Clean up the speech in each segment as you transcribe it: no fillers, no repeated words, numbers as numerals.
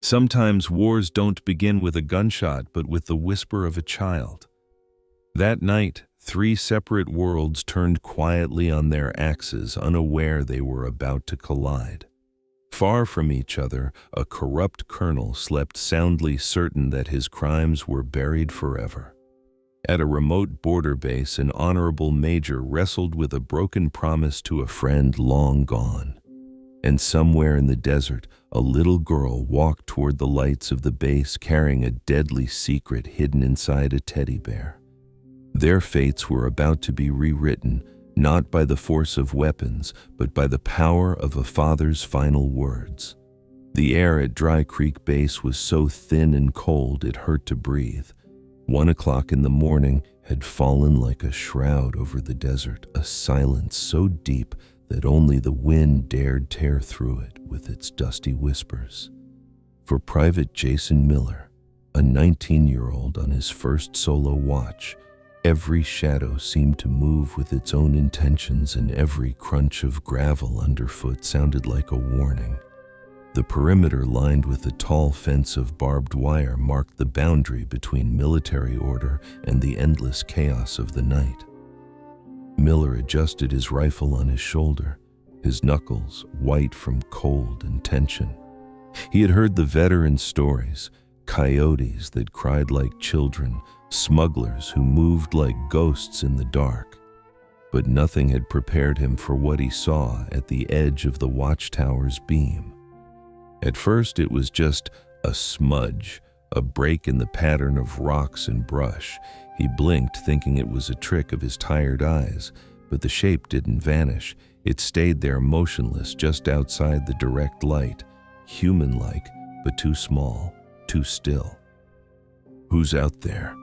Sometimes wars don't begin with a gunshot, but with the whisper of a child. That night, three separate worlds turned quietly on their axes, unaware they were about to collide. Far from each other, a corrupt colonel slept soundly, certain that his crimes were buried forever. At a remote border base, an honorable major wrestled with a broken promise to a friend long gone. And somewhere in the desert, a little girl walked toward the lights of the base carrying a deadly secret hidden inside a teddy bear. Their fates were about to be rewritten, not by the force of weapons, but by the power of a father's final words. The air at Dry Creek Base was so thin and cold it hurt to breathe. 1 o'clock in the morning had fallen like a shroud over the desert, a silence so deep that only the wind dared tear through it with its dusty whispers. For Private Jason Miller, a 19-year-old on his first solo watch, every shadow seemed to move with its own intentions, and every crunch of gravel underfoot sounded like a warning. The perimeter, lined with a tall fence of barbed wire, marked the boundary between military order and the endless chaos of the night. Miller adjusted his rifle on his shoulder, his knuckles white from cold and tension. He had heard the veteran stories, coyotes that cried like children, smugglers who moved like ghosts in the dark. But nothing had prepared him for what he saw at the edge of the watchtower's beam. At first it was just a smudge, a break in the pattern of rocks and brush. He blinked, thinking it was a trick of his tired eyes, but the shape didn't vanish. It stayed there motionless just outside the direct light, human-like, but too small, too still. "Who's out there?"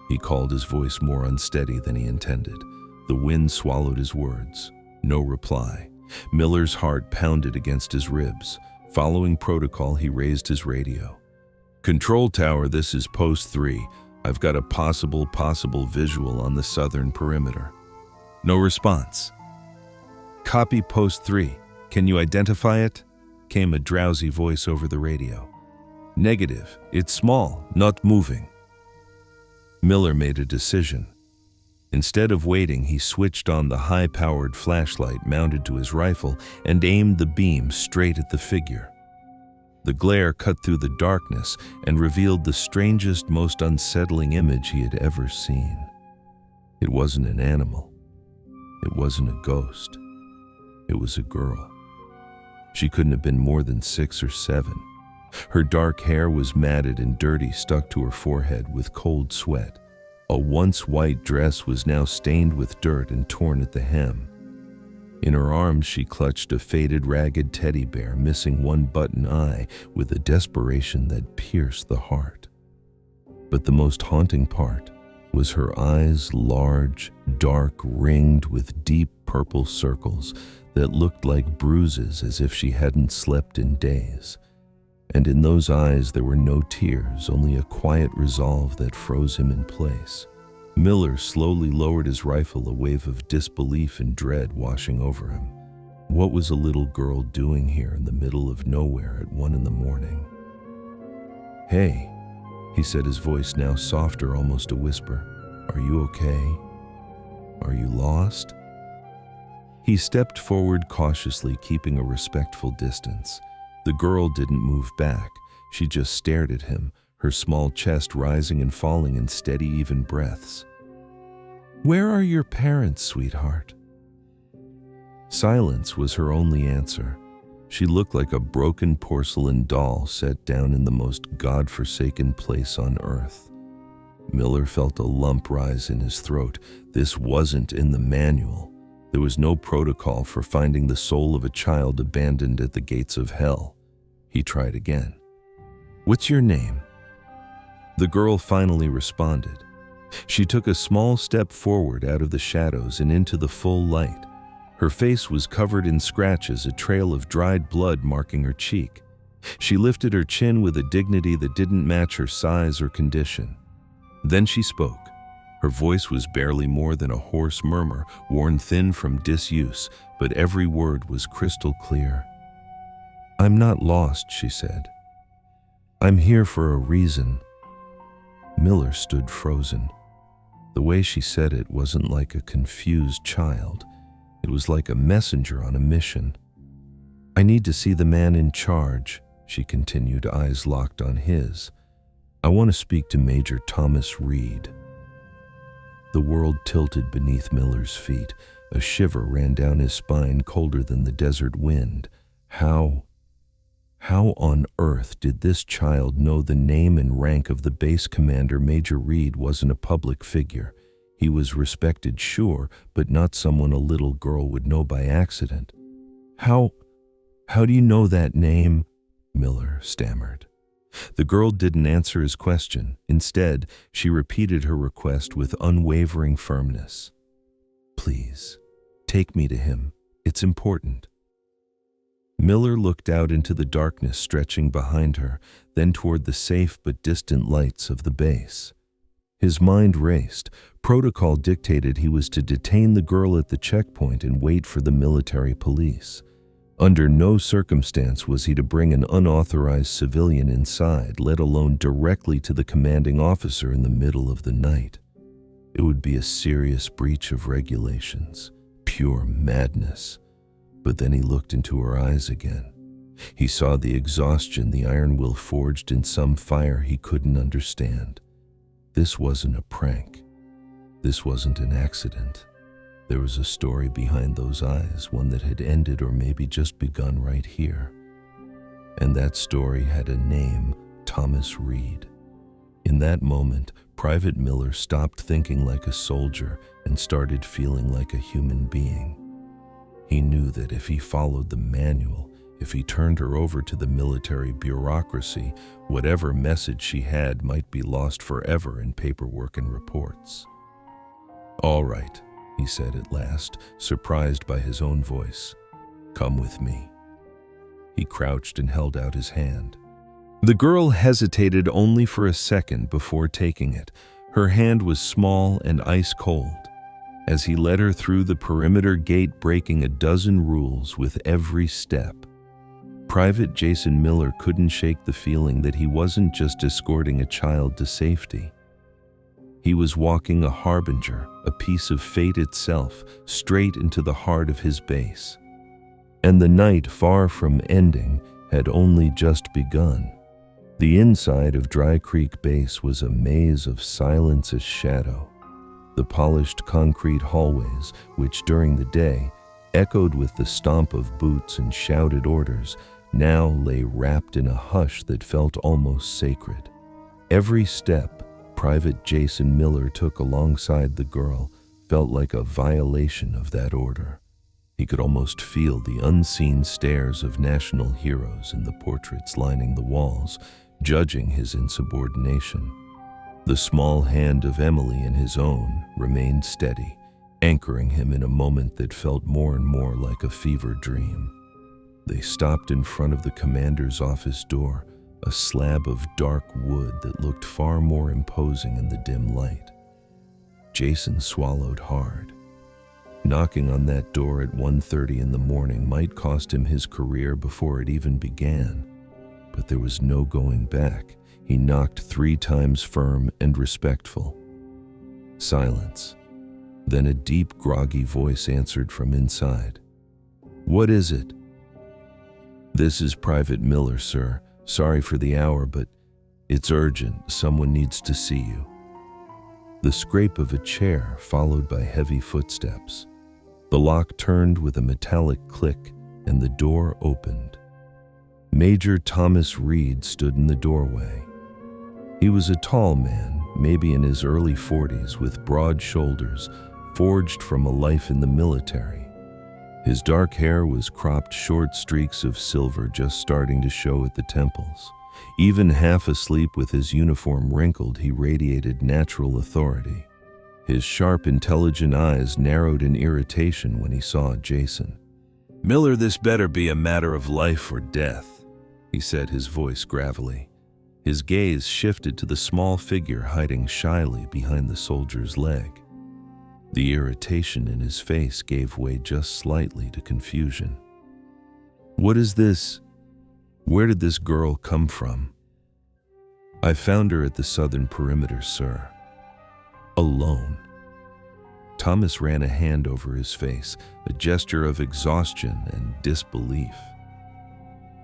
He called, his voice more unsteady than he intended. The wind swallowed his words. No reply. Miller's heart pounded against his ribs. Following protocol, he raised his radio. "Control tower, this is Post 3. I've got a possible visual on the southern perimeter." No response. "Copy, Post 3. Can you identify it?" came a drowsy voice over the radio. "Negative. It's small, not moving." Miller made a decision. Instead of waiting, he switched on the high-powered flashlight mounted to his rifle and aimed the beam straight at the figure. The glare cut through the darkness and revealed the strangest, most unsettling image he had ever seen. It wasn't an animal. It wasn't a ghost. It was a girl. She couldn't have been more than 6 or 7. Her dark hair was matted and dirty, stuck to her forehead with cold sweat. A once white dress was now stained with dirt and torn at the hem. In her arms she clutched a faded, ragged teddy bear, missing one button eye, with a desperation that pierced the heart. But the most haunting part was her eyes, large, dark, ringed with deep purple circles that looked like bruises, as if she hadn't slept in days. And in those eyes there were no tears, only a quiet resolve that froze him in place. Miller slowly lowered his rifle, a wave of disbelief and dread washing over him. What was a little girl doing here in the middle of nowhere at 1 a.m? "Hey," he said, his voice now softer, almost a whisper. "Are you okay? Are you lost?" He stepped forward cautiously, keeping a respectful distance. The girl didn't move back. She just stared at him, her small chest rising and falling in steady, even breaths. "Where are your parents, sweetheart?" Silence was her only answer. She looked like a broken porcelain doll set down in the most godforsaken place on earth. Miller felt a lump rise in his throat. This wasn't in the manual. There was no protocol for finding the soul of a child abandoned at the gates of hell. He tried again. "What's your name?" The girl finally responded. She took a small step forward out of the shadows and into the full light. Her face was covered in scratches, a trail of dried blood marking her cheek. She lifted her chin with a dignity that didn't match her size or condition. Then she spoke. Her voice was barely more than a hoarse murmur, worn thin from disuse, but every word was crystal clear. "I'm not lost," she said. I'm here for a reason." Miller stood frozen. The way she said it wasn't like a confused child. It was like a messenger on a mission. "I need to see the man in charge," she continued, eyes locked on his. "I want to speak to Major Thomas Reed." The world tilted beneath Miller's feet. A shiver ran down his spine, colder than the desert wind. How on earth did this child know the name and rank of the base commander? Major Reed wasn't a public figure. He was respected, sure, but not someone a little girl would know by accident. How do you know that name?" Miller stammered. The girl didn't answer his question. Instead, she repeated her request with unwavering firmness. "Please, take me to him. It's important." Miller looked out into the darkness stretching behind her, then toward the safe but distant lights of the base. His mind raced. Protocol dictated he was to detain the girl at the checkpoint and wait for the military police. Under no circumstance was he to bring an unauthorized civilian inside, let alone directly to the commanding officer in the middle of the night. It would be a serious breach of regulations, pure madness. But then he looked into her eyes again. He saw the exhaustion the iron will forged in some fire he couldn't understand. This wasn't a prank. This wasn't an accident. There was a story behind those eyes, one that had ended or maybe just begun right here. And that story had a name, Thomas Reed. In that moment, Private Miller stopped thinking like a soldier and started feeling like a human being. He knew that if he followed the manual, if he turned her over to the military bureaucracy, whatever message she had might be lost forever in paperwork and reports. "All right," he said at last, surprised by his own voice. "Come with me." He crouched and held out his hand. The girl hesitated only for a second before taking it. Her hand was small and ice cold. As he led her through the perimeter gate, breaking a dozen rules with every step, Private Jason Miller couldn't shake the feeling that he wasn't just escorting a child to safety. He was walking a harbinger, a piece of fate itself, straight into the heart of his base. And the night, far from ending, had only just begun. The inside of Dry Creek Base was a maze of silence as shadow. The polished concrete hallways, which during the day echoed with the stomp of boots and shouted orders, now lay wrapped in a hush that felt almost sacred. Every step Private Jason Miller took alongside the girl felt like a violation of that order. He could almost feel the unseen stares of national heroes in the portraits lining the walls, judging his insubordination. The small hand of Emily in his own remained steady, anchoring him in a moment that felt more and more like a fever dream. They stopped in front of the commander's office door, a slab of dark wood that looked far more imposing in the dim light. Jason swallowed hard. Knocking on that door at 1:30 in the morning might cost him his career before it even began. But there was no going back. He knocked 3 times firm and respectful. Silence. Then a deep, groggy voice answered from inside. "What is it?" "This is Private Miller, sir. Sorry for the hour, but it's urgent. Someone needs to see you." The scrape of a chair followed by heavy footsteps. The lock turned with a metallic click and the door opened. Major Thomas Reed stood in the doorway. He was a tall man, maybe in his early 40s, with broad shoulders, forged from a life in the military. His dark hair was cropped, short streaks of silver just starting to show at the temples. Even half asleep with his uniform wrinkled, he radiated natural authority. His sharp, intelligent eyes narrowed in irritation when he saw Jason. "Miller, this better be a matter of life or death," he said, his voice gravelly. His gaze shifted to the small figure hiding shyly behind the soldier's leg. The irritation in his face gave way just slightly to confusion. "What is this? Where did this girl come from?" I found her at the southern perimeter, sir. Alone. Thomas ran a hand over his face, a gesture of exhaustion and disbelief.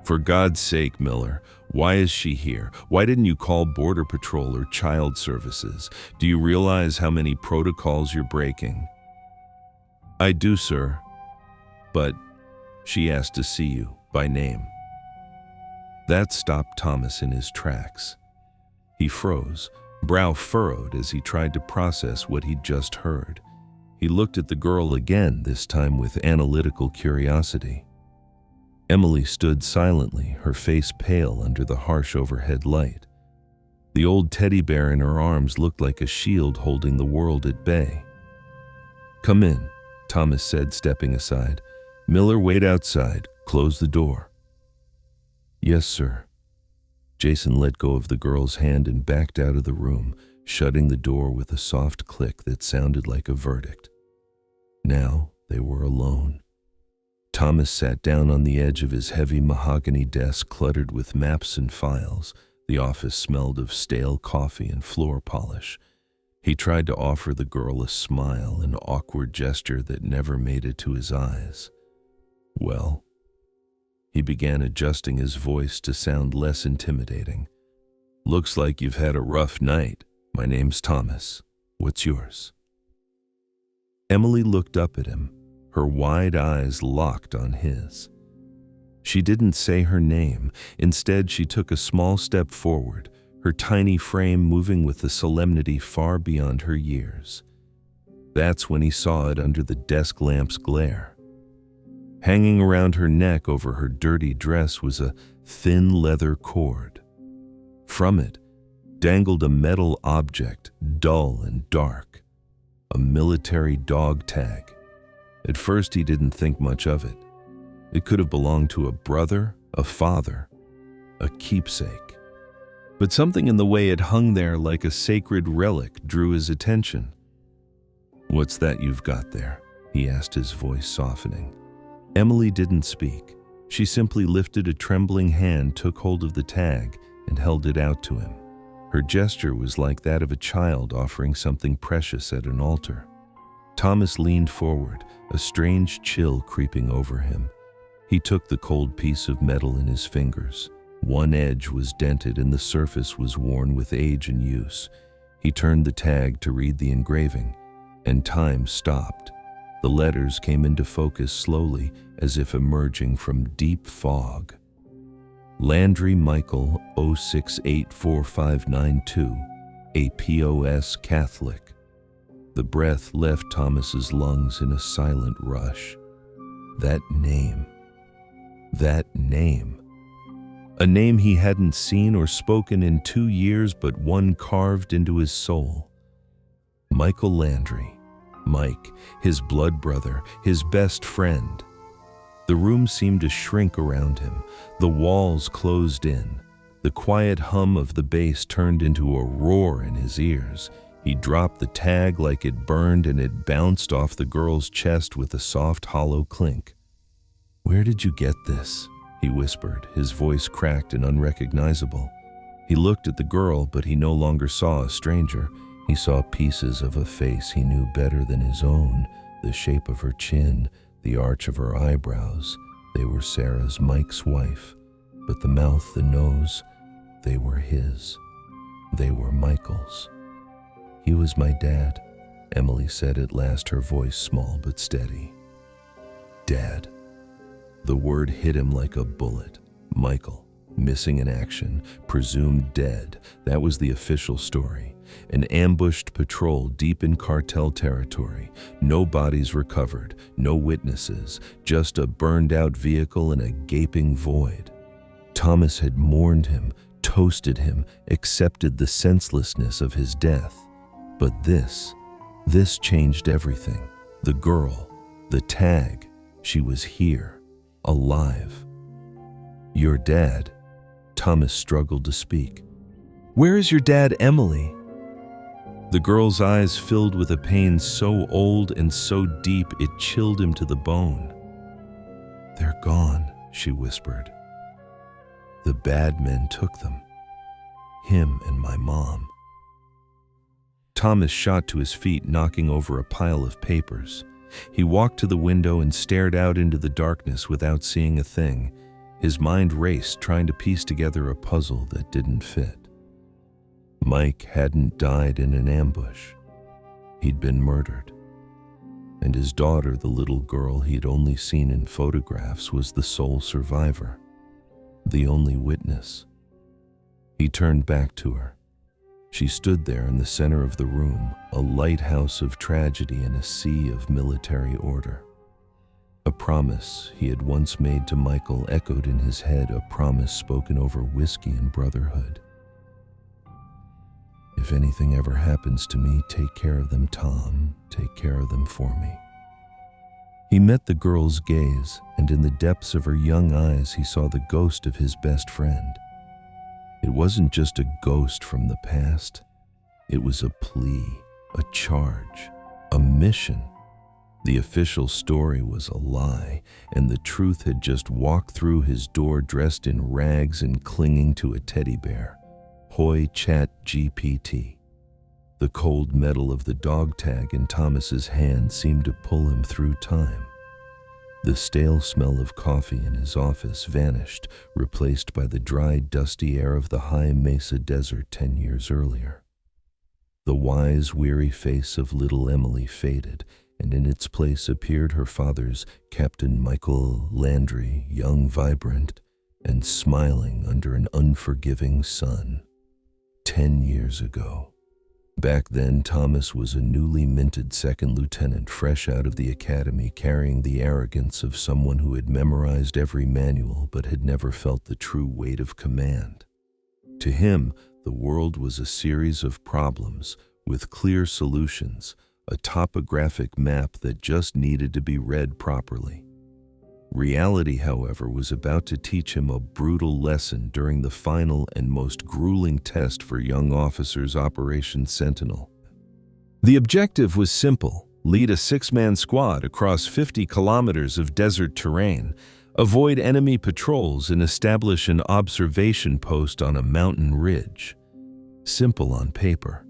For God's sake, Miller, why is she here? Why didn't you call Border Patrol or Child Services? Do you realize how many protocols you're breaking? I do, sir. But she asked to see you, by name. That stopped Thomas in his tracks. He froze, brow furrowed as he tried to process what he'd just heard. He looked at the girl again, this time with analytical curiosity. Emily stood silently, her face pale under the harsh overhead light. The old teddy bear in her arms looked like a shield holding the world at bay. "Come in," Thomas said, stepping aside. "Miller, wait outside. Close the door." "Yes, sir." Jason let go of the girl's hand and backed out of the room, shutting the door with a soft click that sounded like a verdict. Now they were alone. Thomas sat down on the edge of his heavy mahogany desk cluttered with maps and files. The office smelled of stale coffee and floor polish. He tried to offer the girl a smile, an awkward gesture that never made it to his eyes. "Well," he began, adjusting his voice to sound less intimidating. "Looks like you've had a rough night. My name's Thomas. What's yours?" Emily looked up at him, her wide eyes locked on his. She didn't say her name. Instead, she took a small step forward, her tiny frame moving with a solemnity far beyond her years. That's when he saw it under the desk lamp's glare. Hanging around her neck over her dirty dress was a thin leather cord. From it dangled a metal object, dull and dark, a military dog tag. At first, he didn't think much of it. It could have belonged to a brother, a father, a keepsake. But something in the way it hung there like a sacred relic drew his attention. "What's that you've got there?" he asked, his voice softening. Emily didn't speak. She simply lifted a trembling hand, took hold of the tag, and held it out to him. Her gesture was like that of a child offering something precious at an altar. Thomas leaned forward, a strange chill creeping over him. He took the cold piece of metal in his fingers. One edge was dented and the surface was worn with age and use. He turned the tag to read the engraving, and time stopped. The letters came into focus slowly, as if emerging from deep fog. Landry Michael 0684592, a POS Catholic. The breath left Thomas's lungs in a silent rush. That name. That name. A name he hadn't seen or spoken in 2 years, but one carved into his soul. Michael Landry. Mike, his blood brother, his best friend. The room seemed to shrink around him. The walls closed in. The quiet hum of the bass turned into a roar in his ears. He dropped the tag like it burned, and it bounced off the girl's chest with a soft, hollow clink. "Where did you get this?" he whispered, his voice cracked and unrecognizable. He looked at the girl, but he no longer saw a stranger. He saw pieces of a face he knew better than his own, the shape of her chin, the arch of her eyebrows. They were Sarah's, Mike's wife, but the mouth, the nose, they were his. They were Michael's. "He was my dad," Emily said at last, her voice small but steady. "Dad." The word hit him like a bullet. Michael, missing in action, presumed dead. That was the official story. An ambushed patrol deep in cartel territory. No bodies recovered, no witnesses, just a burned-out vehicle and a gaping void. Thomas had mourned him, toasted him, accepted the senselessness of his death. But this changed everything. The girl, the tag, she was here, alive. "Your dad," Thomas struggled to speak. "Where is your dad, Emily?" The girl's eyes filled with a pain so old and so deep it chilled him to the bone. "They're gone," she whispered. "The bad men took them." him and my mom. Thomas shot to his feet, knocking over a pile of papers. He walked to the window and stared out into the darkness without seeing a thing. His mind raced, trying to piece together a puzzle that didn't fit. Mike hadn't died in an ambush. He'd been murdered. And his daughter, the little girl he'd only seen in photographs, was the sole survivor, the only witness. He turned back to her. She stood there in the center of the room, a lighthouse of tragedy in a sea of military order. A promise he had once made to Michael echoed in his head, a promise spoken over whiskey and brotherhood. If anything ever happens to me, take care of them, Tom. Take care of them for me. He met the girl's gaze, and in the depths of her young eyes he saw the ghost of his best friend. It wasn't just a ghost from the past. It was a plea, a charge, a mission. The official story was a lie, and the truth had just walked through his door dressed in rags and clinging to a teddy bear. Hoy Chat GPT. The cold metal of the dog tag in Thomas's hand seemed to pull him through time. The stale smell of coffee in his office vanished, replaced by the dry, dusty air of the high mesa desert 10 years earlier. The wise, weary face of little Emily faded, and in its place appeared her father's Captain Michael Landry, young, vibrant, and smiling under an unforgiving sun. 10 years ago. Back then, Thomas was a newly minted second lieutenant, fresh out of the academy, carrying the arrogance of someone who had memorized every manual but had never felt the true weight of command. To him, the world was a series of problems with clear solutions, a topographic map that just needed to be read properly. Reality, however, was about to teach him a brutal lesson during the final and most grueling test for young officers, Operation Sentinel. The objective was simple: lead a 6-man squad across 50 kilometers of desert terrain, avoid enemy patrols, and establish an observation post on a mountain ridge. Simple on paper,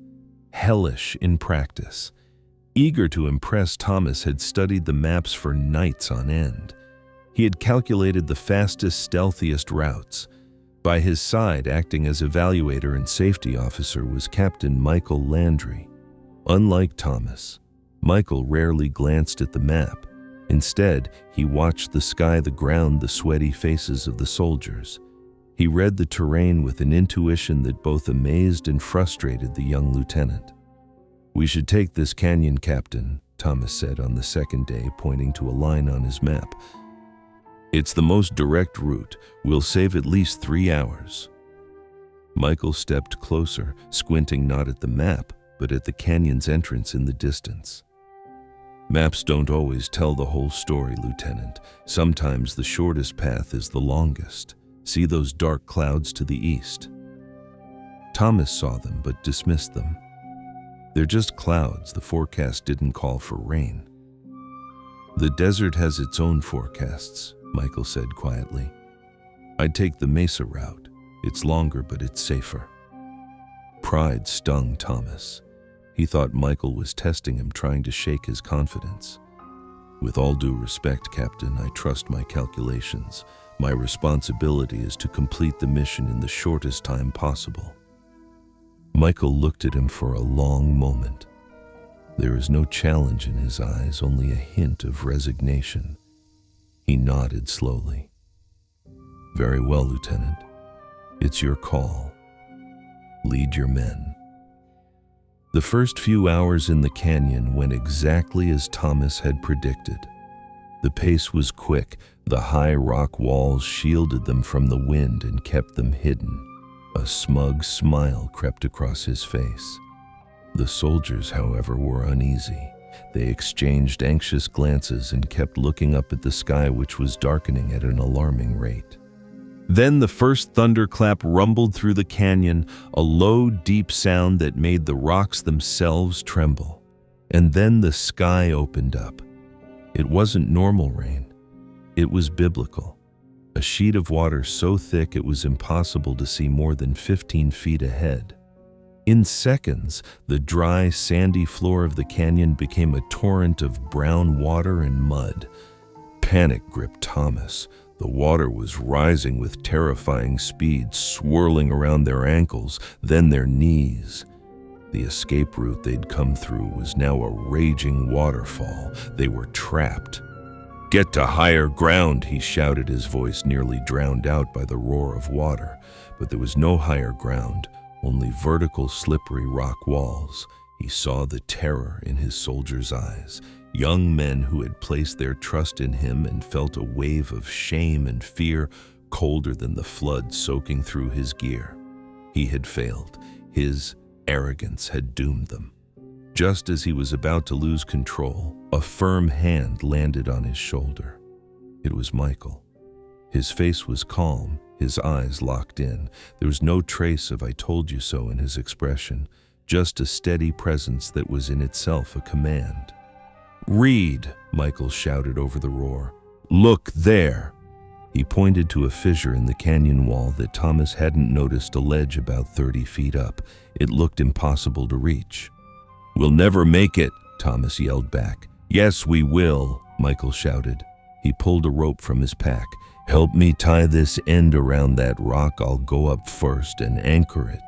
hellish in practice. Eager to impress, Thomas had studied the maps for nights on end. He had calculated the fastest, stealthiest routes. By his side, acting as evaluator and safety officer, was Captain Michael Landry. Unlike Thomas, Michael rarely glanced at the map. Instead, he watched the sky, the ground, the sweaty faces of the soldiers. He read the terrain with an intuition that both amazed and frustrated the young lieutenant. "We should take this canyon, Captain," Thomas said on the second day, pointing to a line on his map. "It's the most direct route. We'll save at least 3 hours." Michael stepped closer, squinting not at the map, but at the canyon's entrance in the distance. "Maps don't always tell the whole story, Lieutenant. Sometimes the shortest path is the longest. See those dark clouds to the east?" Thomas saw them but dismissed them. "They're just clouds. The forecast didn't call for rain." "The desert has its own forecasts," Michael said quietly. "I'd take the Mesa route. It's longer, but it's safer." Pride stung Thomas. He thought Michael was testing him, trying to shake his confidence. "With all due respect, Captain, I trust my calculations. My responsibility is to complete the mission in the shortest time possible." Michael looked at him for a long moment. There was no challenge in his eyes, only a hint of resignation. He nodded slowly. "Very well, Lieutenant. It's your call. Lead your men." The first few hours in the canyon went exactly as Thomas had predicted. The pace was quick. The high rock walls shielded them from the wind and kept them hidden. A smug smile crept across his face. The soldiers, however, were uneasy. They exchanged anxious glances and kept looking up at the sky, which was darkening at an alarming rate. Then the first thunderclap rumbled through the canyon, a low, deep sound that made the rocks themselves tremble. And then the sky opened up. It wasn't normal rain. It was biblical. a sheet of water so thick it was impossible to see more than 15 feet ahead. In seconds, the dry, sandy floor of the canyon became a torrent of brown water and mud. Panic gripped Thomas. The water was rising with terrifying speed, swirling around their ankles, then their knees. The escape route they'd come through was now a raging waterfall. They were trapped. "Get to higher ground," he shouted, his voice nearly drowned out by the roar of water. But there was no higher ground, only vertical, slippery rock walls. He saw the terror in his soldiers' eyes. Young men who had placed their trust in him and felt a wave of shame and fear colder than the flood soaking through his gear. He had failed. His arrogance had doomed them. Just as he was about to lose control, a firm hand landed on his shoulder. It was Michael. His face was calm, his eyes locked in. There was no trace of "I told you so" in his expression, just a steady presence that was in itself a command. "Read," Michael shouted over the roar. "Look there." He pointed to a fissure in the canyon wall that Thomas hadn't noticed, a ledge about 30 feet up. It looked impossible to reach. "We'll never make it," Thomas yelled back. "Yes, we will," Michael shouted. He pulled a rope from his pack. "Help me tie this end around that rock. I'll go up first and anchor it."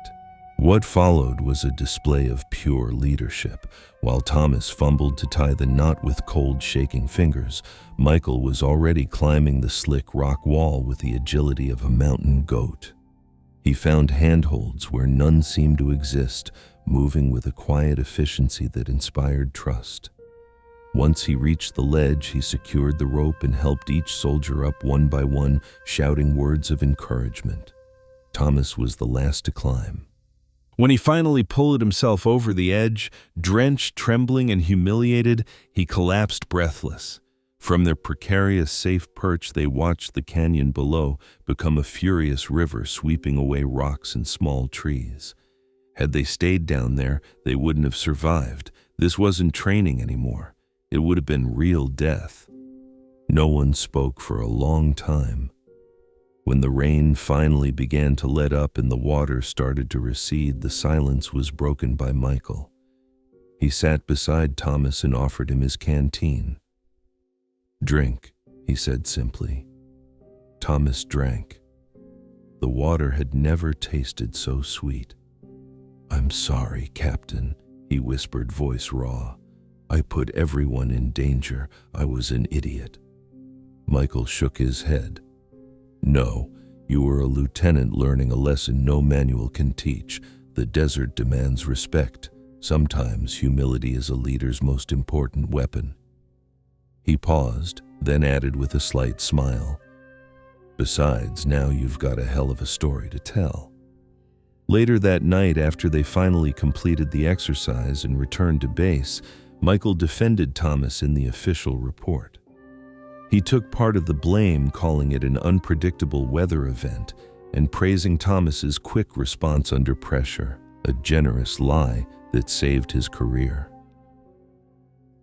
What followed was a display of pure leadership. While Thomas fumbled to tie the knot with cold, shaking fingers, Michael was already climbing the slick rock wall with the agility of a mountain goat. He found handholds where none seemed to exist, moving with a quiet efficiency that inspired trust. Once he reached the ledge, he secured the rope and helped each soldier up one by one, shouting words of encouragement. Thomas was the last to climb. When he finally pulled himself over the edge, drenched, trembling, and humiliated, he collapsed breathless. From their precarious, safe perch, they watched the canyon below become a furious river sweeping away rocks and small trees. Had they stayed down there, they wouldn't have survived. This wasn't training anymore. It would have been real death. No one spoke for a long time. When the rain finally began to let up and the water started to recede, the silence was broken by Michael. He sat beside Thomas and offered him his canteen. "Drink," he said simply. Thomas drank. The water had never tasted so sweet. "I'm sorry, Captain," he whispered, voice raw. "I put everyone in danger. I was an idiot." Michael shook his head. "No, you were a lieutenant learning a lesson no manual can teach. The desert demands respect. Sometimes humility is a leader's most important weapon." He paused, then added with a slight smile, "Besides, now you've got a hell of a story to tell." Later that night, after they finally completed the exercise and returned to base, Michael defended Thomas in the official report. He took part of the blame, calling it an unpredictable weather event and praising Thomas's quick response under pressure, a generous lie that saved his career.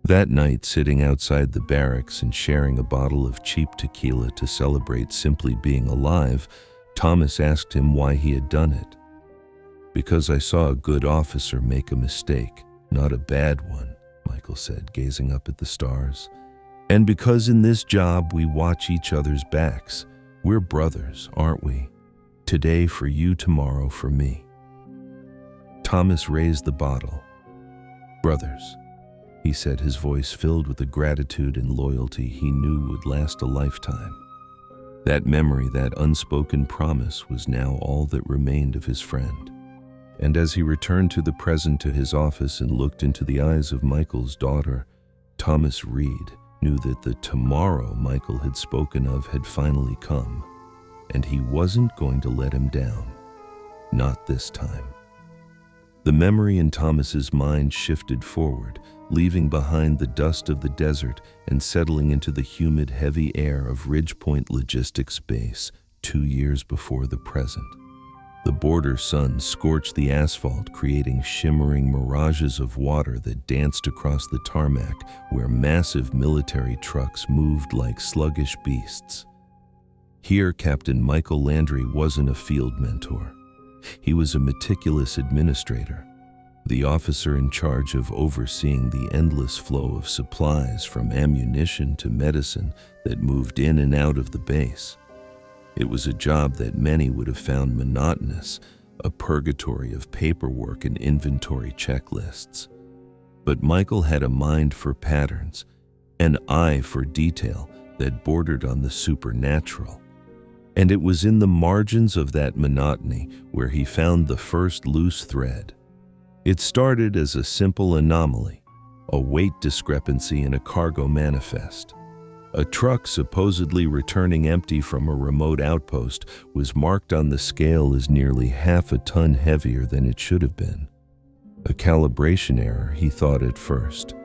That night, sitting outside the barracks and sharing a bottle of cheap tequila to celebrate simply being alive, Thomas asked him why he had done it. "Because I saw a good officer make a mistake, not a bad one," Michael said, gazing up at the stars. "And because in this job we watch each other's backs. We're brothers, aren't we? Today for you, tomorrow for me." Thomas raised the bottle. "Brothers," he said, his voice filled with a gratitude and loyalty he knew would last a lifetime. That memory, that unspoken promise, was now all that remained of his friend. And as he returned to the present, to his office, and looked into the eyes of Michael's daughter, Thomas Reed knew that the tomorrow Michael had spoken of had finally come, and he wasn't going to let him down. Not this time. The memory in Thomas's mind shifted forward, leaving behind the dust of the desert and settling into the humid, heavy air of Ridgepoint Logistics Base 2 years before the present. The border sun scorched the asphalt, creating shimmering mirages of water that danced across the tarmac where massive military trucks moved like sluggish beasts. Here, Captain Michael Landry wasn't a field mentor. He was a meticulous administrator, the officer in charge of overseeing the endless flow of supplies from ammunition to medicine that moved in and out of the base. It was a job that many would have found monotonous, a purgatory of paperwork and inventory checklists. But Michael had a mind for patterns, an eye for detail that bordered on the supernatural. And it was in the margins of that monotony where he found the first loose thread. It started as a simple anomaly, a weight discrepancy in a cargo manifest. A truck supposedly returning empty from a remote outpost was marked on the scale as nearly half a ton heavier than it should have been. A calibration error, he thought at first.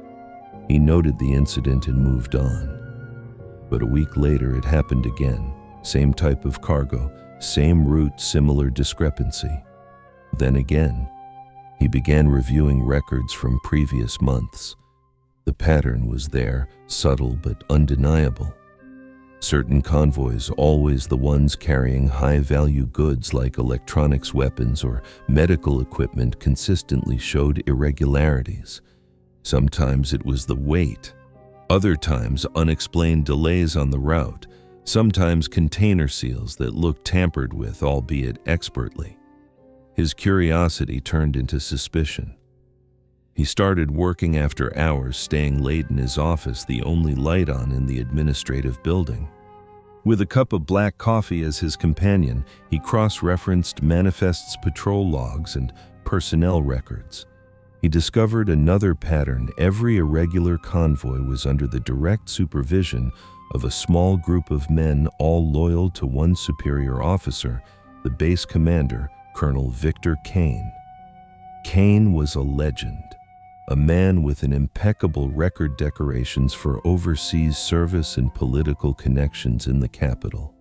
He noted the incident and moved on. But a week later it happened again. Same type of cargo, same route, similar discrepancy. Then again, he began reviewing records from previous months. The pattern was there, subtle but undeniable. Certain convoys, always the ones carrying high-value goods like electronics, weapons, or medical equipment, consistently showed irregularities. Sometimes it was the weight. Other times, unexplained delays on the route. Sometimes container seals that looked tampered with, albeit expertly. His curiosity turned into suspicion. He started working after hours, staying late in his office, the only light on in the administrative building. With a cup of black coffee as his companion, he cross-referenced manifests, patrol logs, and personnel records. He discovered another pattern. Every irregular convoy was under the direct supervision of a small group of men, all loyal to one superior officer, the base commander, Colonel Victor Kane. Kane was a legend, a man with an impeccable record, decorations for overseas service and political connections in the capital.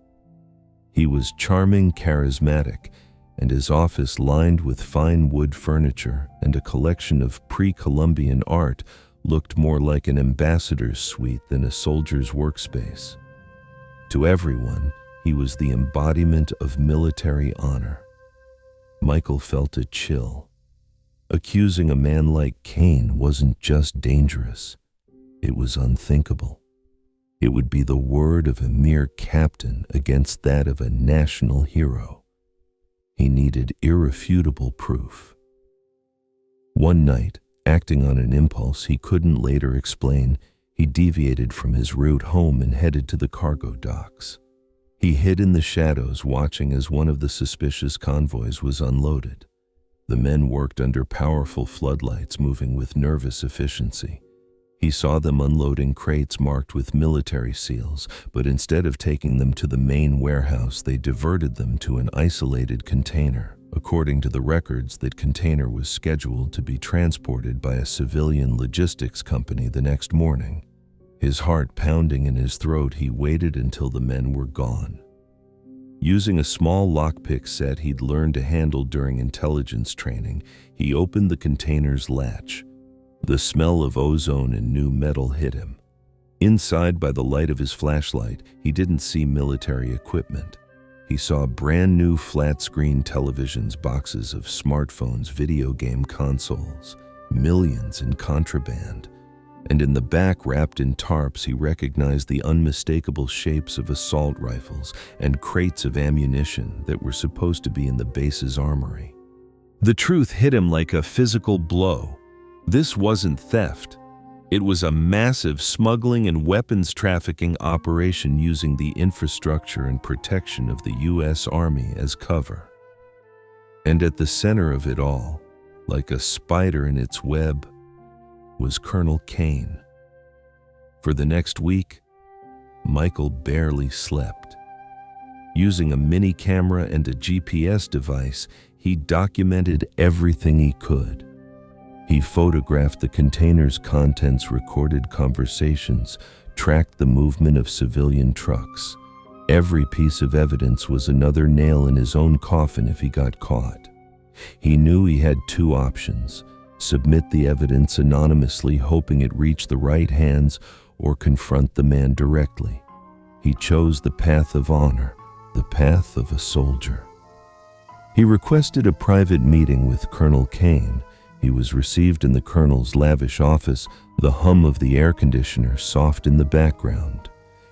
He was charming, charismatic, and his office lined with fine wood furniture and a collection of pre-Columbian art looked more like an ambassador's suite than a soldier's workspace. To everyone, he was the embodiment of military honor. Michael felt a chill. Accusing a man like Kane wasn't just dangerous, it was unthinkable. It would be the word of a mere captain against that of a national hero. He needed irrefutable proof. One night, acting on an impulse he couldn't later explain, he deviated from his route home and headed to the cargo docks. He hid in the shadows, watching as one of the suspicious convoys was unloaded. The men worked under powerful floodlights, moving with nervous efficiency. He saw them unloading crates marked with military seals, but instead of taking them to the main warehouse, they diverted them to an isolated container. According to the records, that container was scheduled to be transported by a civilian logistics company the next morning. His heart pounding in his throat, he waited until the men were gone. Using a small lockpick set he'd learned to handle during intelligence training, he opened the container's latch. The smell of ozone and new metal hit him. Inside, by the light of his flashlight, he didn't see military equipment. He saw brand new flat-screen televisions, boxes of smartphones, video game consoles, millions in contraband. And in the back, wrapped in tarps, he recognized the unmistakable shapes of assault rifles and crates of ammunition that were supposed to be in the base's armory. The truth hit him like a physical blow. This wasn't theft. It was a massive smuggling and weapons trafficking operation using the infrastructure and protection of the U.S. Army as cover. And at the center of it all, like a spider in its web, was Colonel Kane. For the next week, Michael barely slept. Using a mini camera and a GPS device, he documented everything he could. He photographed the container's contents, recorded conversations, tracked the movement of civilian trucks. Every piece of evidence was another nail in his own coffin if he got caught. He knew he had two options: submit the evidence anonymously, hoping it reached the right hands, or confront the man directly. He chose the path of honor, The path of a soldier. He requested a private meeting with Colonel Kane. He was received in the colonel's lavish office, the hum of the air conditioner soft in the background.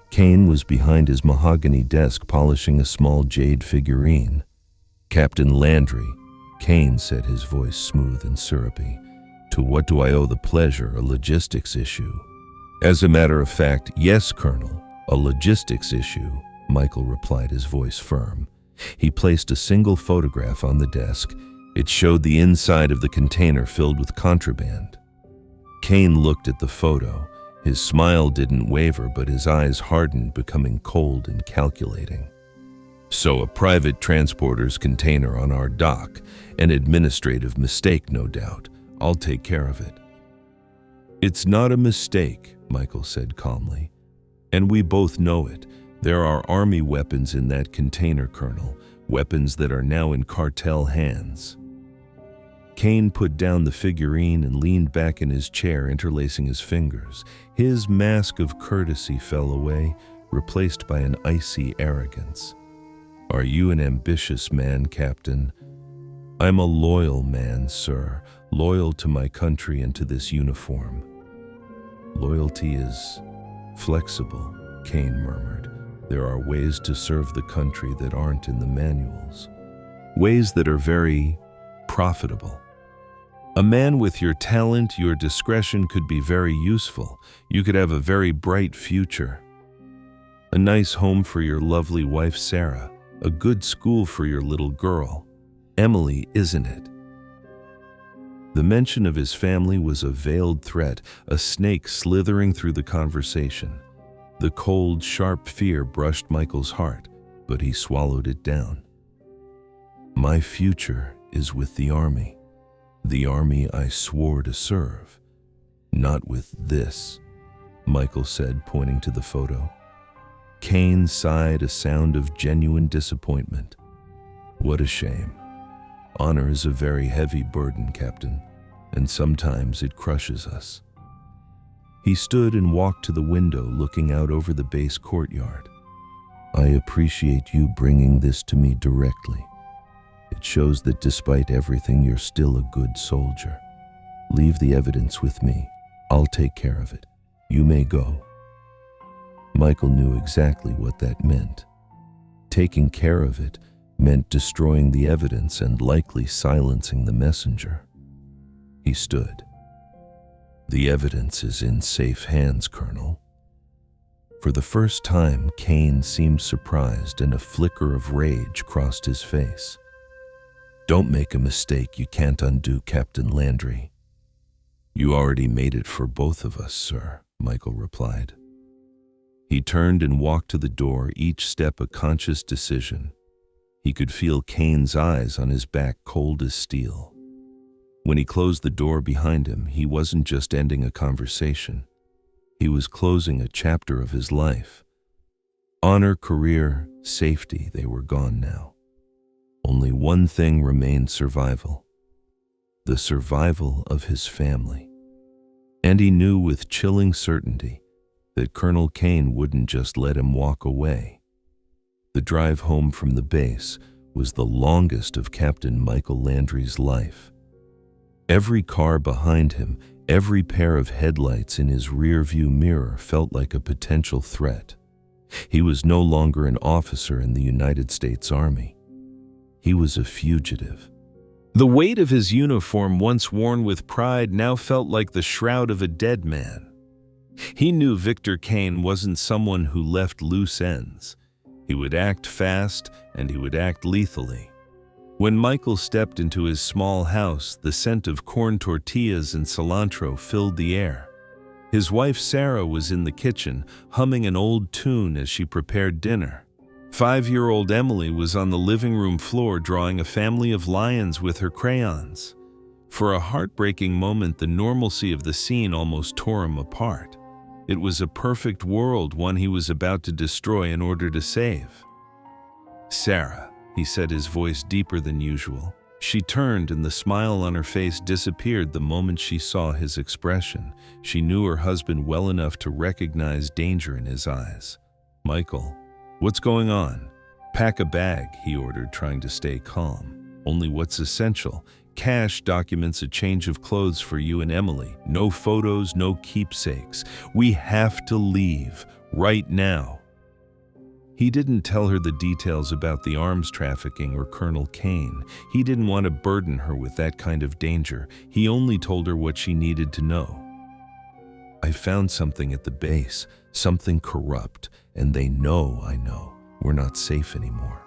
Kane was behind his mahogany desk polishing a small jade figurine. "Captain Landry," Kane said, his voice smooth and syrupy. "To what do I owe the pleasure? A logistics issue." "As a matter of fact, yes, Colonel, a logistics issue," Michael replied, his voice firm. He placed a single photograph on the desk. It showed the inside of the container filled with contraband. Kane looked at the photo. His smile didn't waver, but his eyes hardened, becoming cold and calculating. "So a private transporter's container on our dock. An administrative mistake, no doubt. I'll take care of it." "It's not a mistake," Michael said calmly. "And we both know it. There are army weapons in that container, Colonel. Weapons that are now in cartel hands." Kane put down the figurine and leaned back in his chair, interlacing his fingers. His mask of courtesy fell away, replaced by an icy arrogance. "Are you an ambitious man, Captain?" "I'm a loyal man, sir. Loyal to my country and to this uniform." "Loyalty is flexible," Kane murmured. "There are ways to serve the country that aren't in the manuals. Ways that are very profitable. A man with your talent, your discretion could be very useful. You could have a very bright future. A nice home for your lovely wife, Sarah. A good school for your little girl. Emily, isn't it?" The mention of his family was a veiled threat, a snake slithering through the conversation. The cold, sharp fear brushed Michael's heart, but he swallowed it down. "My future is with the army. The army I swore to serve. Not with this," Michael said, pointing to the photo. Kane sighed, a sound of genuine disappointment. "What a shame. Honor is a very heavy burden, Captain, and sometimes it crushes us." He stood and walked to the window, looking out over the base courtyard. "I appreciate you bringing this to me directly. It shows that despite everything, you're still a good soldier. Leave the evidence with me. I'll take care of it. You may go." Michael knew exactly what that meant. Taking care of it meant destroying the evidence and likely silencing the messenger. He stood. "The evidence is in safe hands, Colonel." For the first time, Kane seemed surprised, and a flicker of rage crossed his face. "Don't make a mistake you can't undo, Captain Landry." "You already made it for both of us, sir," Michael replied. He turned and walked to the door, each step a conscious decision. He could feel Kane's eyes on his back, cold as steel. When he closed the door behind him, he wasn't just ending a conversation. He was closing a chapter of his life. Honor, career, safety, they were gone now. Only one thing remained: survival. The survival of his family. And he knew with chilling certainty that Colonel Kane wouldn't just let him walk away. The drive home from the base was the longest of Captain Michael Landry's life. Every car behind him, every pair of headlights in his rearview mirror felt like a potential threat. He was no longer an officer in the United States Army. He was a fugitive. The weight of his uniform, once worn with pride, now felt like the shroud of a dead man. He knew Victor Kane wasn't someone who left loose ends. He would act fast, and he would act lethally. When Michael stepped into his small house, the scent of corn tortillas and cilantro filled the air. His wife Sarah was in the kitchen, humming an old tune as she prepared dinner. 5-year-old Emily was on the living room floor drawing a family of lions with her crayons. For a heartbreaking moment, the normalcy of the scene almost tore him apart. It was a perfect world, one he was about to destroy in order to save. "Sarah," he said, his voice deeper than usual. She turned, and the smile on her face disappeared the moment she saw his expression. She knew her husband well enough to recognize danger in his eyes. "Michael, what's going on?" "Pack a bag," he ordered, trying to stay calm. "Only what's essential. Cash, documents, a change of clothes for you and Emily. No photos, no keepsakes. We have to leave, right now." He didn't tell her the details about the arms trafficking or Colonel Kane. He didn't want to burden her with that kind of danger. He only told her what she needed to know. "I found something at the base, something corrupt, and they know I know. We're not safe anymore."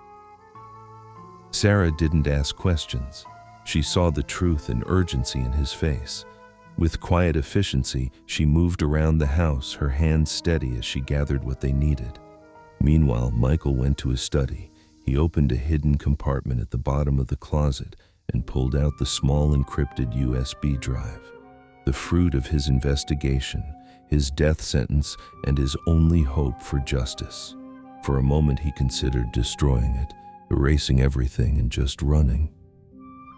Sarah didn't ask questions. She saw the truth and urgency in his face. With quiet efficiency, she moved around the house, her hands steady as she gathered what they needed. Meanwhile, Michael went to his study. He opened a hidden compartment at the bottom of the closet and pulled out the small encrypted USB drive. The fruit of his investigation, his death sentence, and his only hope for justice. For a moment he considered destroying it, erasing everything and just running.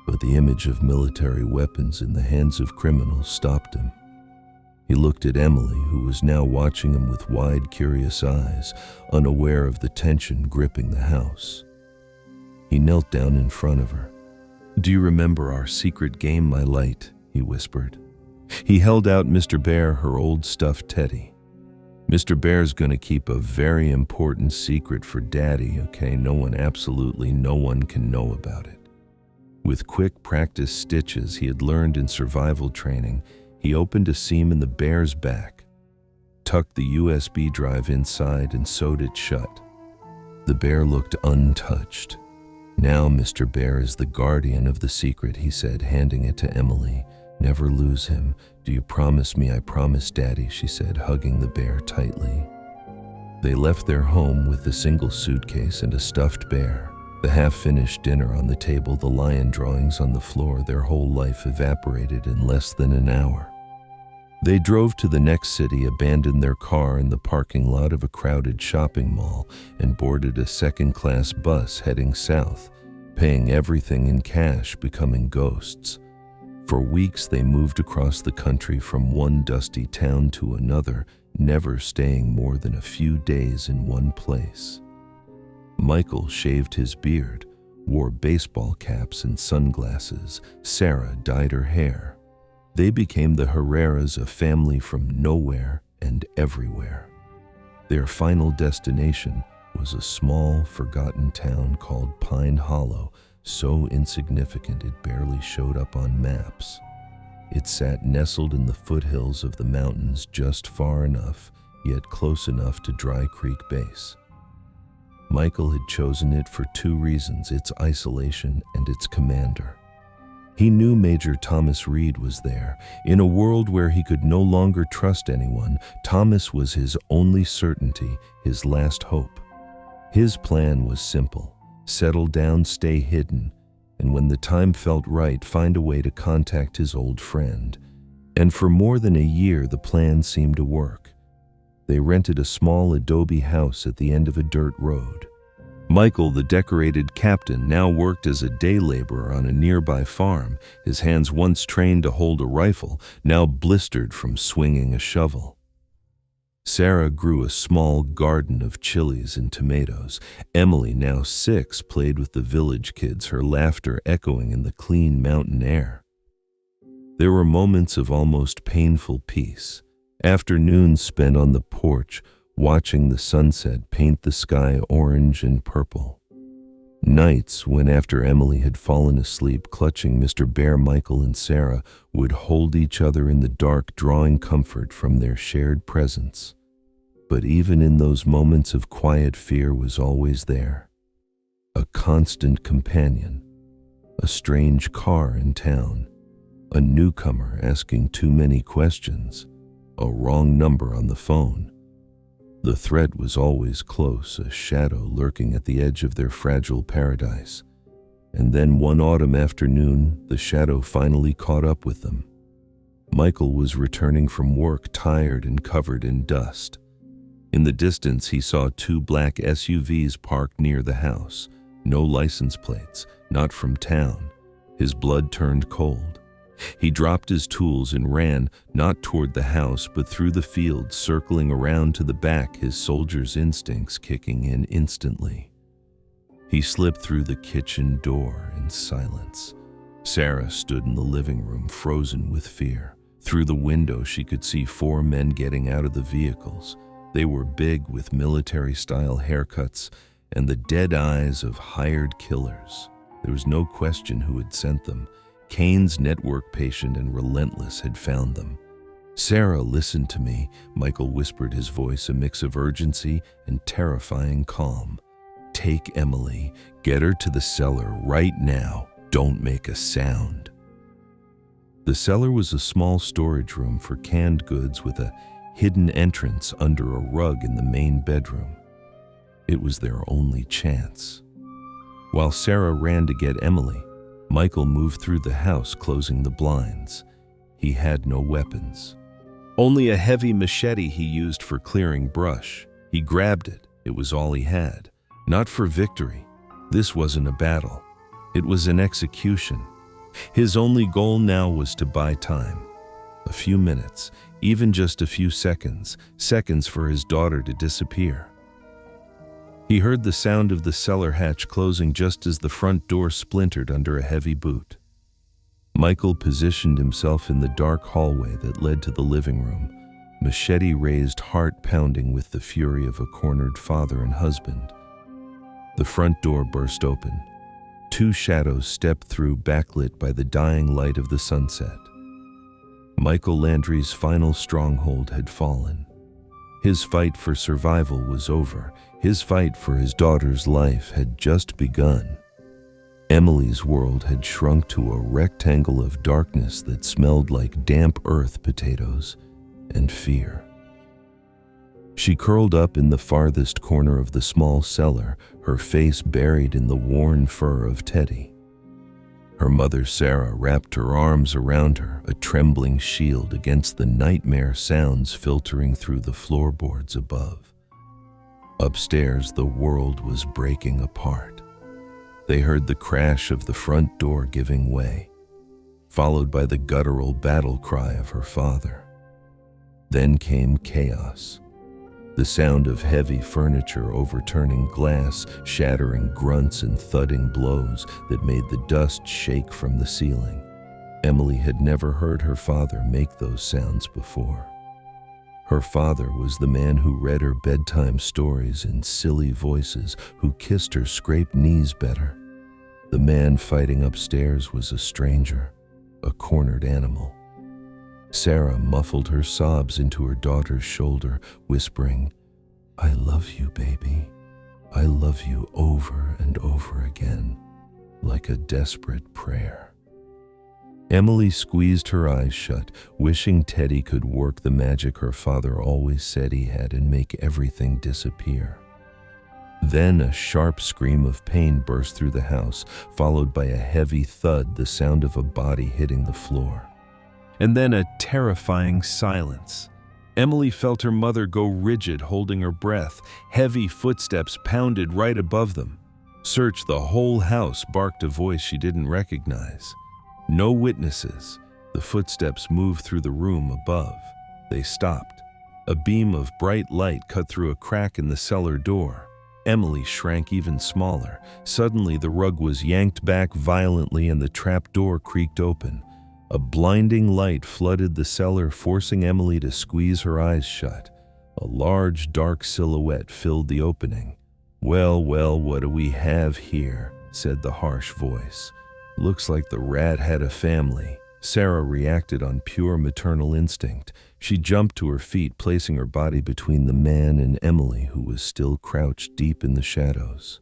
But the image of military weapons in the hands of criminals stopped him. He looked at Emily, who was now watching him with wide, curious eyes, unaware of the tension gripping the house. He knelt down in front of her. "Do you remember our secret game, my light?" he whispered. He held out Mr. Bear, her old stuffed teddy. "Mr. Bear's gonna keep a very important secret for Daddy, okay? Absolutely no one can know about it." With quick practice stitches he had learned in survival training, he opened a seam in the bear's back, tucked the USB drive inside, and sewed it shut. The bear looked untouched. "Now Mr. Bear is the guardian of the secret," he said, handing it to Emily. "Never lose him. Do you promise me?" "I promise, Daddy," she said, hugging the bear tightly. They left their home with a single suitcase and a stuffed bear. The half-finished dinner on the table, the lion drawings on the floor, their whole life evaporated in less than an hour. They drove to the next city, abandoned their car in the parking lot of a crowded shopping mall, and boarded a second-class bus heading south, paying everything in cash, becoming ghosts. For weeks they moved across the country from one dusty town to another, never staying more than a few days in one place. Michael shaved his beard, wore baseball caps and sunglasses. Sarah dyed her hair. They became the Herreras, a family from nowhere and everywhere. Their final destination was a small, forgotten town called Pine Hollow, so insignificant it barely showed up on maps. It sat nestled in the foothills of the mountains, just far enough, yet close enough to Dry Creek Base. Michael had chosen it for two reasons: its isolation and its commander. He knew Major Thomas Reed was there. In a world where he could no longer trust anyone, Thomas was his only certainty, his last hope. His plan was simple: settle down, stay hidden, and when the time felt right, find a way to contact his old friend. And for more than a year, the plan seemed to work. They rented a small adobe house at the end of a dirt road. Michael, the decorated captain, now worked as a day laborer on a nearby farm, his hands once trained to hold a rifle, now blistered from swinging a shovel. Sarah grew a small garden of chilies and tomatoes. Emily, now 6, played with the village kids, her laughter echoing in the clean mountain air. There were moments of almost painful peace. Afternoons spent on the porch, watching the sunset paint the sky orange and purple. Nights when, after Emily had fallen asleep, clutching Mr. Bear, Michael and Sarah would hold each other in the dark, drawing comfort from their shared presence. But even in those moments of quiet, fear was always there. A constant companion. A strange car in town. A newcomer asking too many questions. A wrong number on the phone. The threat was always close, a shadow lurking at the edge of their fragile paradise. And then one autumn afternoon, the shadow finally caught up with them. Michael was returning from work, tired and covered in dust. In the distance, he saw 2 black SUVs parked near the house. No license plates, not from town. His blood turned cold. He dropped his tools and ran, not toward the house, but through the fields, circling around to the back, his soldier's instincts kicking in instantly. He slipped through the kitchen door in silence. Sarah stood in the living room, frozen with fear. Through the window, she could see 4 men getting out of the vehicles. They were big, with military-style haircuts and the dead eyes of hired killers. There was no question who had sent them. Kane's network patient and relentless had found them. "Sarah, listen to me," Michael whispered, his voice a mix of urgency and terrifying calm. "Take Emily, get her to the cellar right now. Don't make a sound." The cellar was a small storage room for canned goods with a hidden entrance under a rug in the main bedroom. It was their only chance. While Sarah ran to get Emily, Michael moved through the house, closing the blinds. He had no weapons. Only a heavy machete he used for clearing brush. He grabbed it. It was all he had. Not for victory. This wasn't a battle. It was an execution. His only goal now was to buy time. A few minutes, even just a few seconds for his daughter to disappear. He heard the sound of the cellar hatch closing just as the front door splintered under a heavy boot. Michael positioned himself in the dark hallway that led to the living room, machete raised, heart pounding with the fury of a cornered father and husband. The front door burst open. 2 shadows stepped through, backlit by the dying light of the sunset. Michael Landry's final stronghold had fallen. His fight for survival was over. His fight for his daughter's life had just begun. Emily's world had shrunk to a rectangle of darkness that smelled like damp earth, potatoes, and fear. She curled up in the farthest corner of the small cellar, her face buried in the worn fur of Teddy. Her mother, Sarah, wrapped her arms around her, a trembling shield against the nightmare sounds filtering through the floorboards above. Upstairs, the world was breaking apart. They heard the crash of the front door giving way, followed by the guttural battle cry of her father. Then came chaos. The sound of heavy furniture overturning glass, shattering grunts and thudding blows that made the dust shake from the ceiling. Emily had never heard her father make those sounds before. Her father was the man who read her bedtime stories in silly voices, who kissed her scraped knees better. The man fighting upstairs was a stranger, a cornered animal. Sarah muffled her sobs into her daughter's shoulder, whispering, "I love you, baby. I love you," over and over again, like a desperate prayer. Emily squeezed her eyes shut, wishing Teddy could work the magic her father always said he had and make everything disappear. Then a sharp scream of pain burst through the house, followed by a heavy thud, the sound of a body hitting the floor. And then a terrifying silence. Emily felt her mother go rigid, holding her breath. Heavy footsteps pounded right above them. "Search the whole house," barked a voice she didn't recognize. No witnesses. The footsteps moved through the room above. They stopped. A beam of bright light cut through a crack in the cellar door. Emily shrank even smaller. Suddenly, the rug was yanked back violently and the trap door creaked open. A blinding light flooded the cellar, forcing Emily to squeeze her eyes shut. A large, dark silhouette filled the opening. "Well, well, what do we have here?" said the harsh voice. "Looks like the rat had a family." Sarah reacted on pure maternal instinct. She jumped to her feet, placing her body between the man and Emily, who was still crouched deep in the shadows.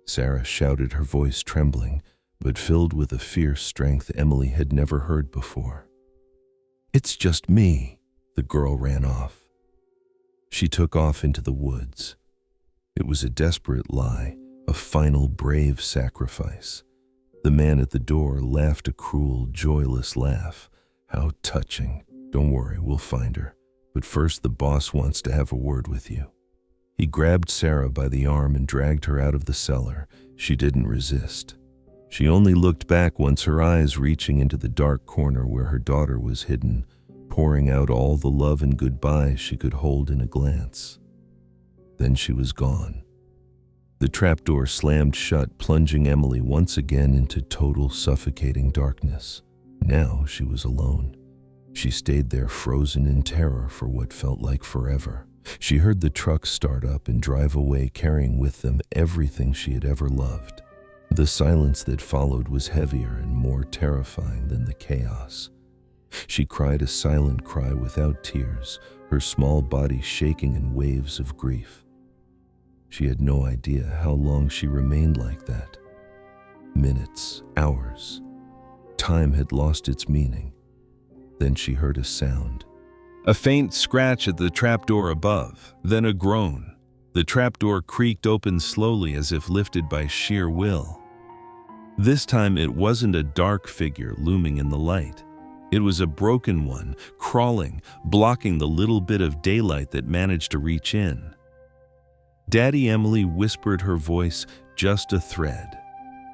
Sarah shouted, her voice trembling, but filled with a fierce strength Emily had never heard before. "It's just me." The girl ran off. She took off into the woods. It was a desperate lie, a final brave sacrifice. The man at the door laughed a cruel, joyless laugh. "How touching. Don't worry, we'll find her. But first, the boss wants to have a word with you." He grabbed Sarah by the arm and dragged her out of the cellar. She didn't resist. She only looked back once, her eyes reaching into the dark corner where her daughter was hidden, pouring out all the love and goodbye she could hold in a glance. Then she was gone, The trapdoor slammed shut, plunging Emily once again into total suffocating darkness. Now she was alone. She stayed there frozen in terror for what felt like forever. She heard the trucks start up and drive away, carrying with them everything she had ever loved. The silence that followed was heavier and more terrifying than the chaos. She cried a silent cry without tears, her small body shaking in waves of grief. She had no idea how long she remained like that. Minutes, hours. Time had lost its meaning. Then she heard a sound. A faint scratch at the trapdoor above, then a groan. The trapdoor creaked open slowly as if lifted by sheer will. This time it wasn't a dark figure looming in the light. It was a broken one, crawling, blocking the little bit of daylight that managed to reach in. Daddy, Emily whispered, her voice just a thread.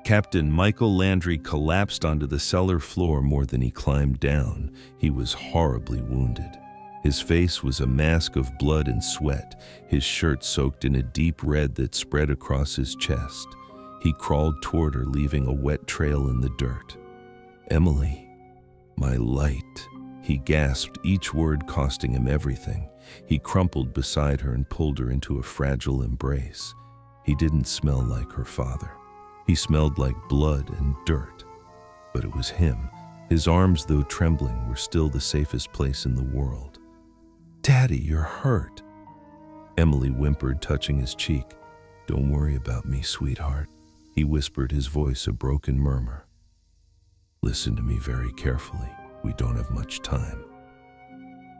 Captain Michael Landry collapsed onto the cellar floor more than he climbed down. He was horribly wounded. His face was a mask of blood and sweat, his shirt soaked in a deep red that spread across his chest. He crawled toward her, leaving a wet trail in the dirt. "Emily, my light," he gasped, each word costing him everything. He crumpled beside her and pulled her into a fragile embrace. He didn't smell like her father. He smelled like blood and dirt. But it was him. His arms, though trembling, were still the safest place in the world. "Daddy, you're hurt," Emily whimpered, touching his cheek. "Don't worry about me, sweetheart," he whispered, his voice a broken murmur. "Listen to me very carefully. We don't have much time."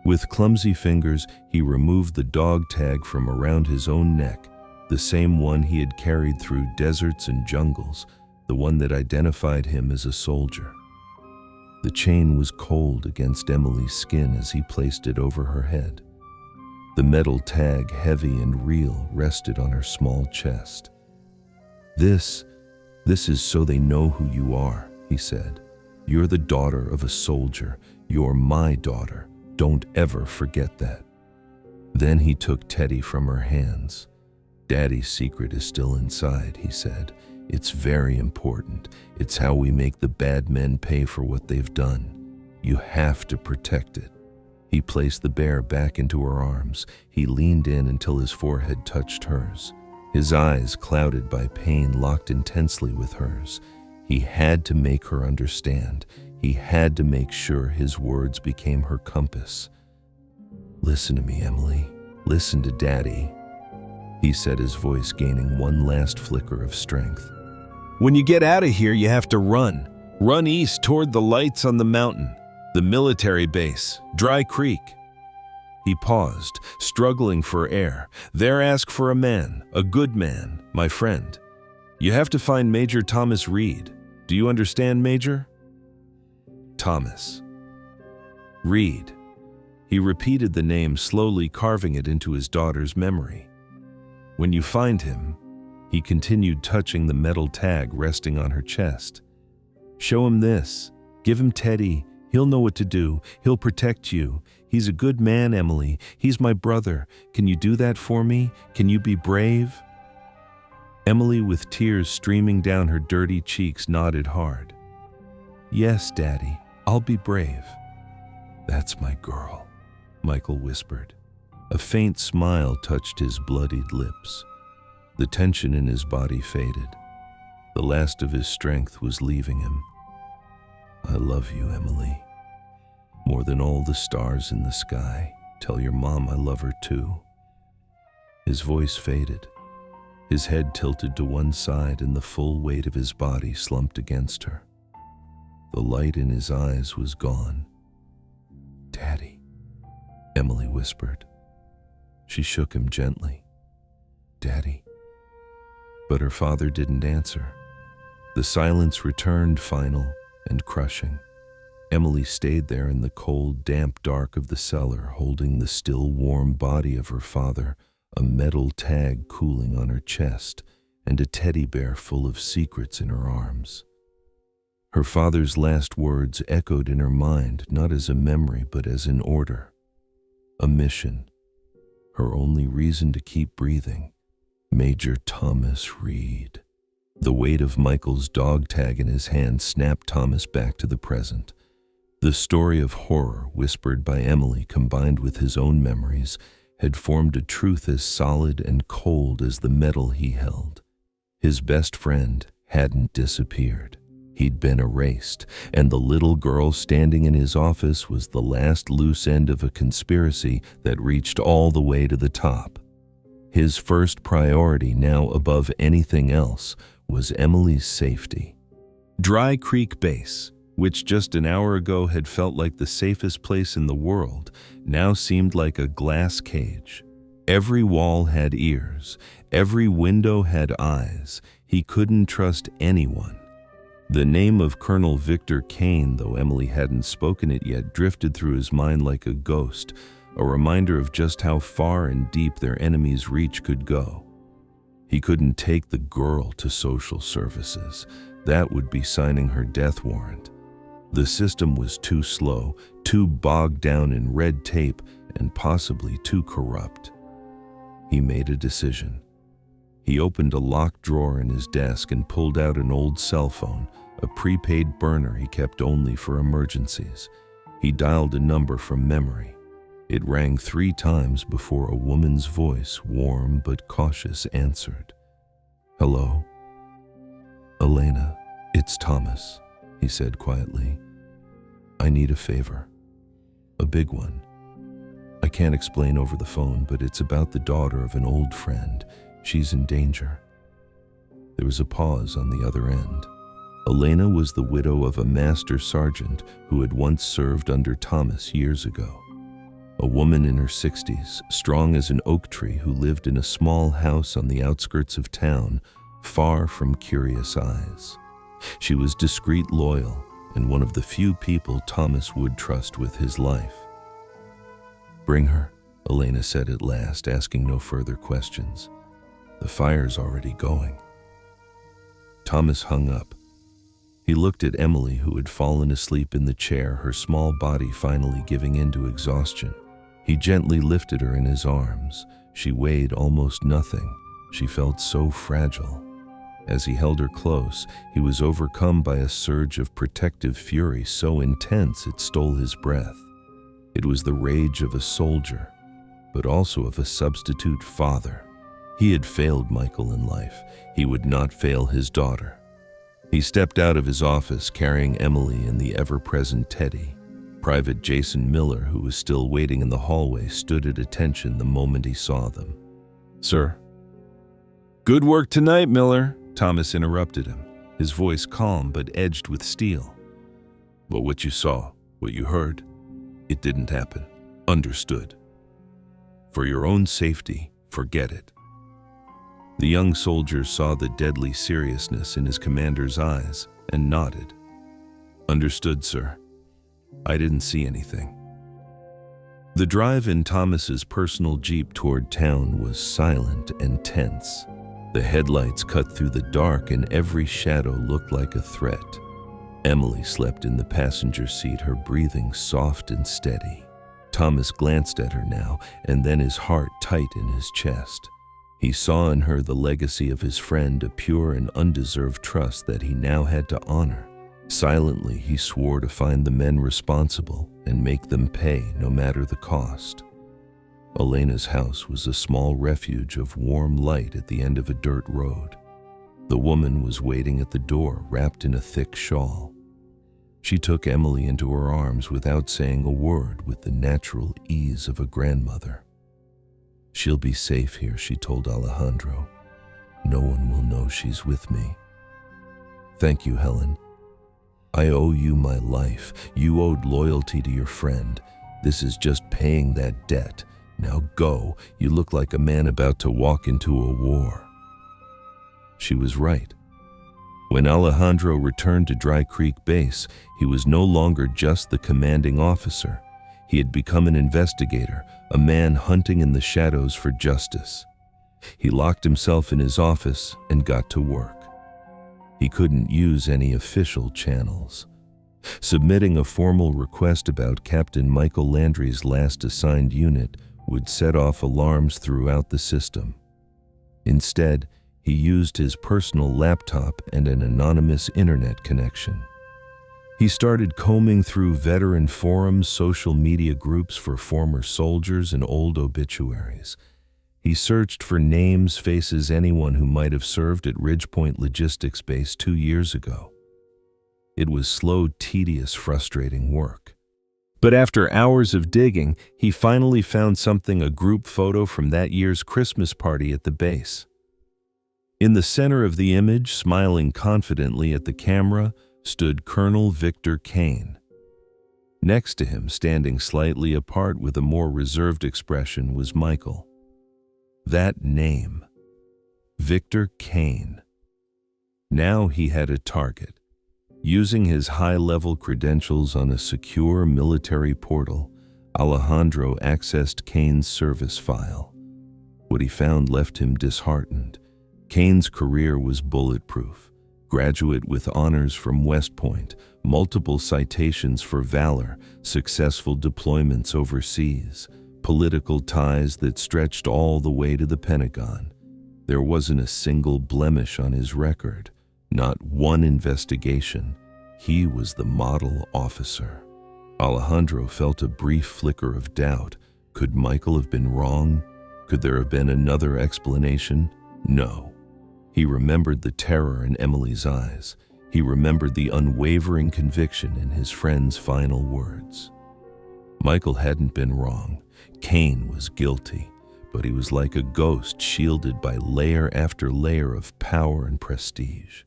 With clumsy fingers, he removed the dog tag from around his own neck, the same one he had carried through deserts and jungles, the one that identified him as a soldier. The chain was cold against Emily's skin as he placed it over her head. The metal tag, heavy and real, rested on her small chest. This is so they know who you are," he said. "You're the daughter of a soldier. You're my daughter. Don't ever forget that." Then he took Teddy from her hands. "Daddy's secret is still inside," he said. "It's very important. It's how we make the bad men pay for what they've done. You have to protect it." He placed the bear back into her arms. He leaned in until his forehead touched hers. His eyes, clouded by pain, locked intensely with hers. He had to make her understand. He had to make sure his words became her compass. "Listen to me, Emily. Listen to Daddy," he said, his voice gaining one last flicker of strength. "When you get out of here, you have to run. Run east toward the lights on the mountain, the military base, Dry Creek." He paused, struggling for air. "There ask for a man, a good man, my friend. You have to find Major Thomas Reed. Do you understand, Major?" Thomas. Reed. He repeated the name, slowly carving it into his daughter's memory. "When you find him," he continued, touching the metal tag resting on her chest, "show him this. Give him Teddy. He'll know what to do. He'll protect you. He's a good man, Emily. He's my brother. Can you do that for me? Can you be brave?" Emily, with tears streaming down her dirty cheeks, nodded hard. "Yes, Daddy, I'll be brave." "That's my girl," Michael whispered. A faint smile touched his bloodied lips. The tension in his body faded. The last of his strength was leaving him. "I love you, Emily. More than all the stars in the sky. Tell your mom I love her too." His voice faded. His head tilted to one side and the full weight of his body slumped against her. The light in his eyes was gone. "Daddy," Emily whispered. She shook him gently. "Daddy." But her father didn't answer. The silence returned, final and crushing. Emily stayed there in the cold, damp dark of the cellar, holding the still warm body of her father, a metal tag cooling on her chest, and a teddy bear full of secrets in her arms. Her father's last words echoed in her mind, not as a memory, but as an order. A mission. Her only reason to keep breathing. Major Thomas Reed. The weight of Michael's dog tag in his hand snapped Thomas back to the present. The story of horror whispered by Emily, combined with his own memories, had formed a truth as solid and cold as the metal he held. His best friend hadn't disappeared. He'd been erased, and the little girl standing in his office was the last loose end of a conspiracy that reached all the way to the top. His first priority, now above anything else, was Emily's safety. Dry Creek Base, which just an hour ago had felt like the safest place in the world, now seemed like a glass cage. Every wall had ears, every window had eyes. He couldn't trust anyone. The name of Colonel Victor Kane, though Emily hadn't spoken it yet, drifted through his mind like a ghost, a reminder of just how far and deep their enemy's reach could go. He couldn't take the girl to social services. That would be signing her death warrant. The system was too slow, too bogged down in red tape, and possibly too corrupt. He made a decision. He opened a locked drawer in his desk and pulled out an old cell phone, a prepaid burner he kept only for emergencies. He dialed a number from memory. It rang 3 times before a woman's voice, warm but cautious, answered. "Hello? Elena, it's Thomas," he said quietly. "I need a favor. A big one. I can't explain over the phone, but it's about the daughter of an old friend. She's in danger." There was a pause on the other end. Elena was the widow of a master sergeant who had once served under Thomas years ago. A woman in her 60s, strong as an oak tree, who lived in a small house on the outskirts of town, far from curious eyes. She was discreet, loyal, and one of the few people Thomas would trust with his life. "Bring her," Elena said at last, asking no further questions. "The fire's already going." Thomas hung up. He looked at Emily, who had fallen asleep in the chair, her small body finally giving in to exhaustion. He gently lifted her in his arms. She weighed almost nothing. She felt so fragile. As he held her close, he was overcome by a surge of protective fury so intense it stole his breath. It was the rage of a soldier, but also of a substitute father. He had failed Michael in life. He would not fail his daughter. He stepped out of his office carrying Emily and the ever-present Teddy. Private Jason Miller, who was still waiting in the hallway, stood at attention the moment he saw them. "Sir." "Good work tonight, Miller," Thomas interrupted him, his voice calm but edged with steel. "But what you saw, what you heard, it didn't happen. Understood. For your own safety, forget it." The young soldier saw the deadly seriousness in his commander's eyes and nodded. "Understood, sir. I didn't see anything." The drive in Thomas's personal Jeep toward town was silent and tense. The headlights cut through the dark and every shadow looked like a threat. Emily slept in the passenger seat, her breathing soft and steady. Thomas glanced at her now, and then his heart tight in his chest. He saw in her the legacy of his friend, a pure and undeserved trust that he now had to honor. Silently, he swore to find the men responsible and make them pay no matter the cost. Elena's house was a small refuge of warm light at the end of a dirt road. The woman was waiting at the door, wrapped in a thick shawl. She took Emily into her arms without saying a word, with the natural ease of a grandmother. "She'll be safe here," she told Alejandro. "No one will know she's with me." "Thank you, Helen. I owe you my life. You owed loyalty to your friend. This is just paying that debt. Now go. You look like a man about to walk into a war." She was right. When Alejandro returned to Dry Creek Base, he was no longer just the commanding officer. He had become an investigator, a man hunting in the shadows for justice. He locked himself in his office and got to work. He couldn't use any official channels. Submitting a formal request about Captain Michael Landry's last assigned unit would set off alarms throughout the system. Instead, he used his personal laptop and an anonymous internet connection. He started combing through veteran forums, social media groups for former soldiers, and old obituaries. He searched for names, faces, anyone who might have served at Ridgepoint Logistics Base 2 years ago. It was slow, tedious, frustrating work. But after hours of digging, he finally found something, a group photo from that year's Christmas party at the base. In the center of the image, smiling confidently at the camera, stood Colonel Victor Kane. Next to him, standing slightly apart with a more reserved expression, was Michael. That name, Victor Kane. Now he had a target. Using his high-level credentials on a secure military portal, Alejandro accessed Kane's service file. What he found left him disheartened. Kane's career was bulletproof. Graduate with honors from West Point, multiple citations for valor, successful deployments overseas, political ties that stretched all the way to the Pentagon. There wasn't a single blemish on his record, not one investigation. He was the model officer. Alejandro felt a brief flicker of doubt. Could Michael have been wrong? Could there have been another explanation? No. He remembered the terror in Emily's eyes. He remembered the unwavering conviction in his friend's final words. Michael hadn't been wrong. Kane was guilty, but he was like a ghost shielded by layer after layer of power and prestige.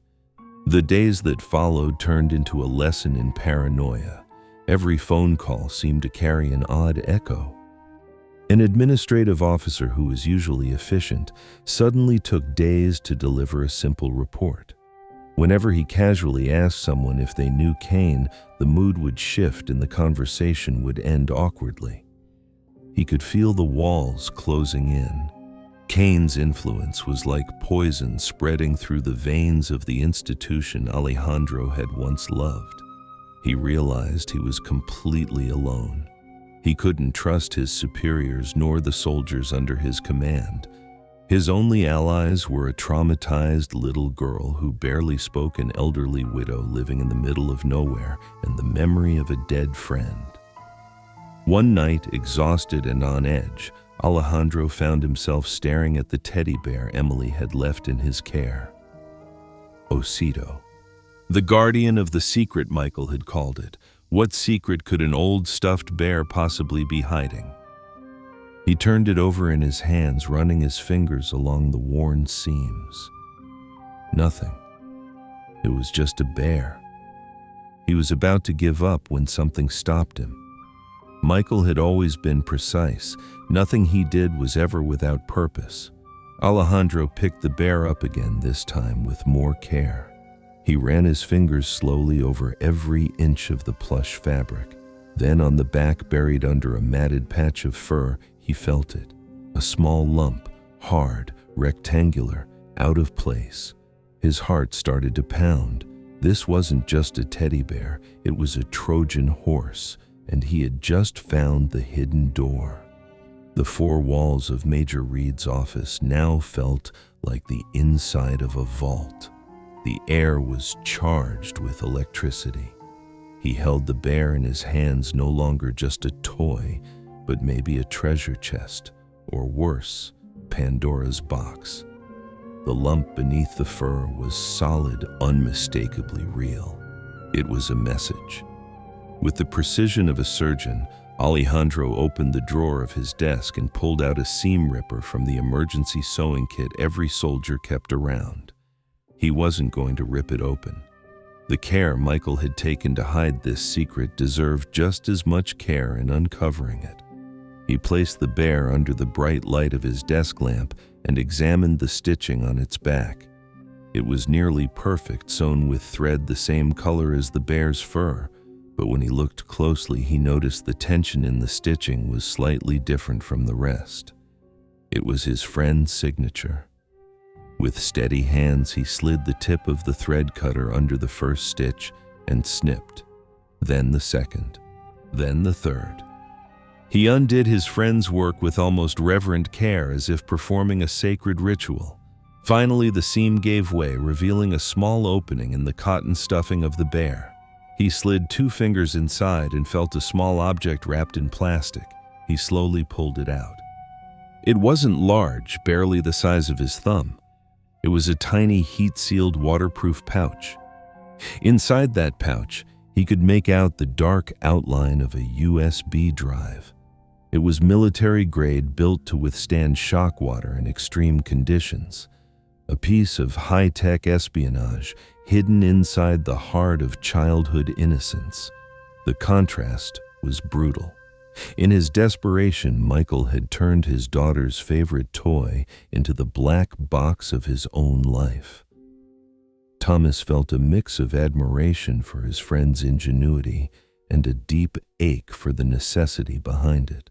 The days that followed turned into a lesson in paranoia. Every phone call seemed to carry an odd echo. An administrative officer who was usually efficient suddenly took days to deliver a simple report. Whenever he casually asked someone if they knew Kane, the mood would shift and the conversation would end awkwardly. He could feel the walls closing in. Kane's influence was like poison spreading through the veins of the institution Alejandro had once loved. He realized he was completely alone. He couldn't trust his superiors nor the soldiers under his command. His only allies were a traumatized little girl who barely spoke, an elderly widow living in the middle of nowhere, and the memory of a dead friend. One night, exhausted and on edge, Alejandro found himself staring at the teddy bear Emily had left in his care. Osito. The guardian of the secret, Michael had called it. What secret could an old stuffed bear possibly be hiding? He turned it over in his hands, running his fingers along the worn seams. Nothing. It was just a bear. He was about to give up when something stopped him. Michael had always been precise. Nothing he did was ever without purpose. Alejandro picked the bear up again, this time with more care. He ran his fingers slowly over every inch of the plush fabric. Then on the back, buried under a matted patch of fur, he felt it. A small lump, hard, rectangular, out of place. His heart started to pound. This wasn't just a teddy bear, it was a Trojan horse, and he had just found the hidden door. The four walls of Major Reed's office now felt like the inside of a vault. The air was charged with electricity. He held the bear in his hands, no longer just a toy, but maybe a treasure chest, or worse, Pandora's box. The lump beneath the fur was solid, unmistakably real. It was a message. With the precision of a surgeon, Alejandro opened the drawer of his desk and pulled out a seam ripper from the emergency sewing kit every soldier kept around. He wasn't going to rip it open. The care Michael had taken to hide this secret deserved just as much care in uncovering it. He placed the bear under the bright light of his desk lamp and examined the stitching on its back. It was nearly perfect, sewn with thread the same color as the bear's fur, but when he looked closely, he noticed the tension in the stitching was slightly different from the rest. It was his friend's signature. With steady hands, he slid the tip of the thread cutter under the first stitch and snipped, then the second, then the third. He undid his friend's work with almost reverent care, as if performing a sacred ritual. Finally, the seam gave way, revealing a small opening in the cotton stuffing of the bear. He slid 2 fingers inside and felt a small object wrapped in plastic. He slowly pulled it out. It wasn't large, barely the size of his thumb. It was a tiny, heat-sealed, waterproof pouch. Inside that pouch, he could make out the dark outline of a USB drive. It was military-grade, built to withstand shock water in extreme conditions. A piece of high-tech espionage hidden inside the heart of childhood innocence. The contrast was brutal. In his desperation, Michael had turned his daughter's favorite toy into the black box of his own life. Thomas felt a mix of admiration for his friend's ingenuity and a deep ache for the necessity behind it.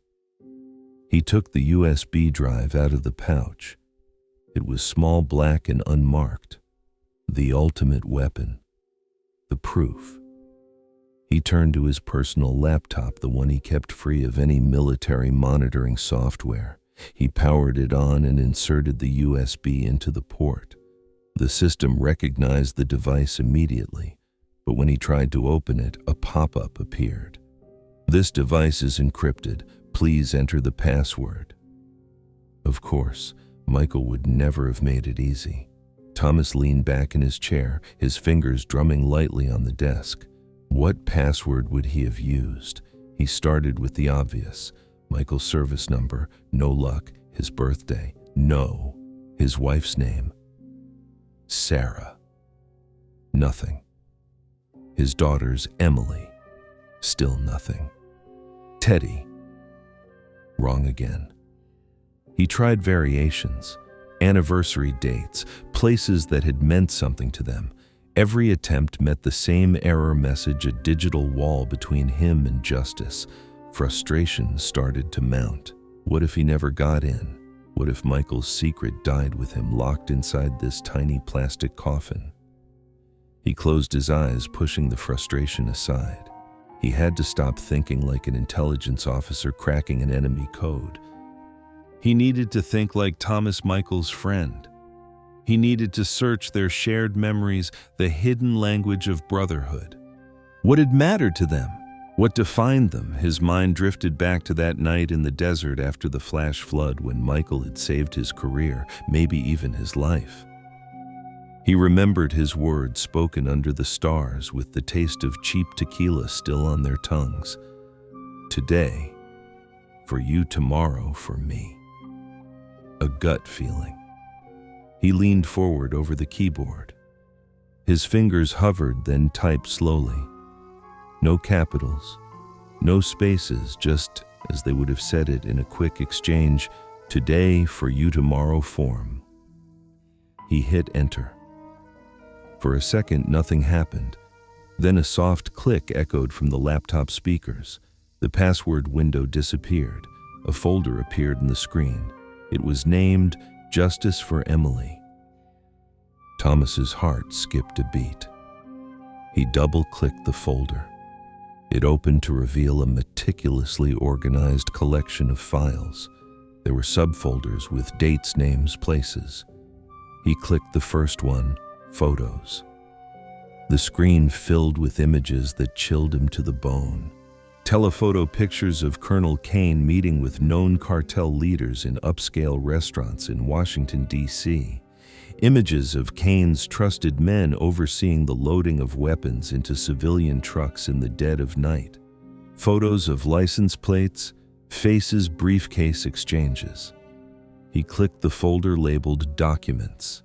He took the USB drive out of the pouch. It was small, black, and unmarked. The ultimate weapon. The proof. He turned to his personal laptop, the one he kept free of any military monitoring software. He powered it on and inserted the USB into the port. The system recognized the device immediately, but when he tried to open it, a pop-up appeared. "This device is encrypted. Please enter the password." Of course, Michael would never have made it easy. Thomas leaned back in his chair, his fingers drumming lightly on the desk. What password would he have used? He started with the obvious. Michael's service number, no luck. His birthday, no. His wife's name, Sarah. Nothing. His daughter's Emily. Still nothing. Teddy. Wrong again. He tried variations, anniversary dates, places that had meant something to them. Every attempt met the same error message, a digital wall between him and justice. Frustration started to mount. What if he never got in? What if Michael's secret died with him locked inside this tiny plastic coffin? He closed his eyes, pushing the frustration aside. He had to stop thinking like an intelligence officer cracking an enemy code. He needed to think like Thomas, Michael's friend. He needed to search their shared memories, the hidden language of brotherhood. What had mattered to them? What defined them? His mind drifted back to that night in the desert after the flash flood when Michael had saved his career, maybe even his life. He remembered his words spoken under the stars with the taste of cheap tequila still on their tongues. Today, for you, tomorrow, for me. A gut feeling. He leaned forward over the keyboard. His fingers hovered, then typed slowly. No capitals, no spaces, just as they would have said it in a quick exchange, "Today, for you, tomorrow" form. He hit enter. For a second, nothing happened. Then a soft click echoed from the laptop speakers. The password window disappeared. A folder appeared in the screen. It was named Justice for Emily. Thomas's heart skipped a beat. He double-clicked the folder. It opened to reveal a meticulously organized collection of files. There were subfolders with dates, names, places. He clicked the first one, Photos. The screen filled with images that chilled him to the bone. Telephoto pictures of Colonel Kane meeting with known cartel leaders in upscale restaurants in Washington, D.C. Images of Kane's trusted men overseeing the loading of weapons into civilian trucks in the dead of night. Photos of license plates, faces, briefcase exchanges. He clicked the folder labeled Documents.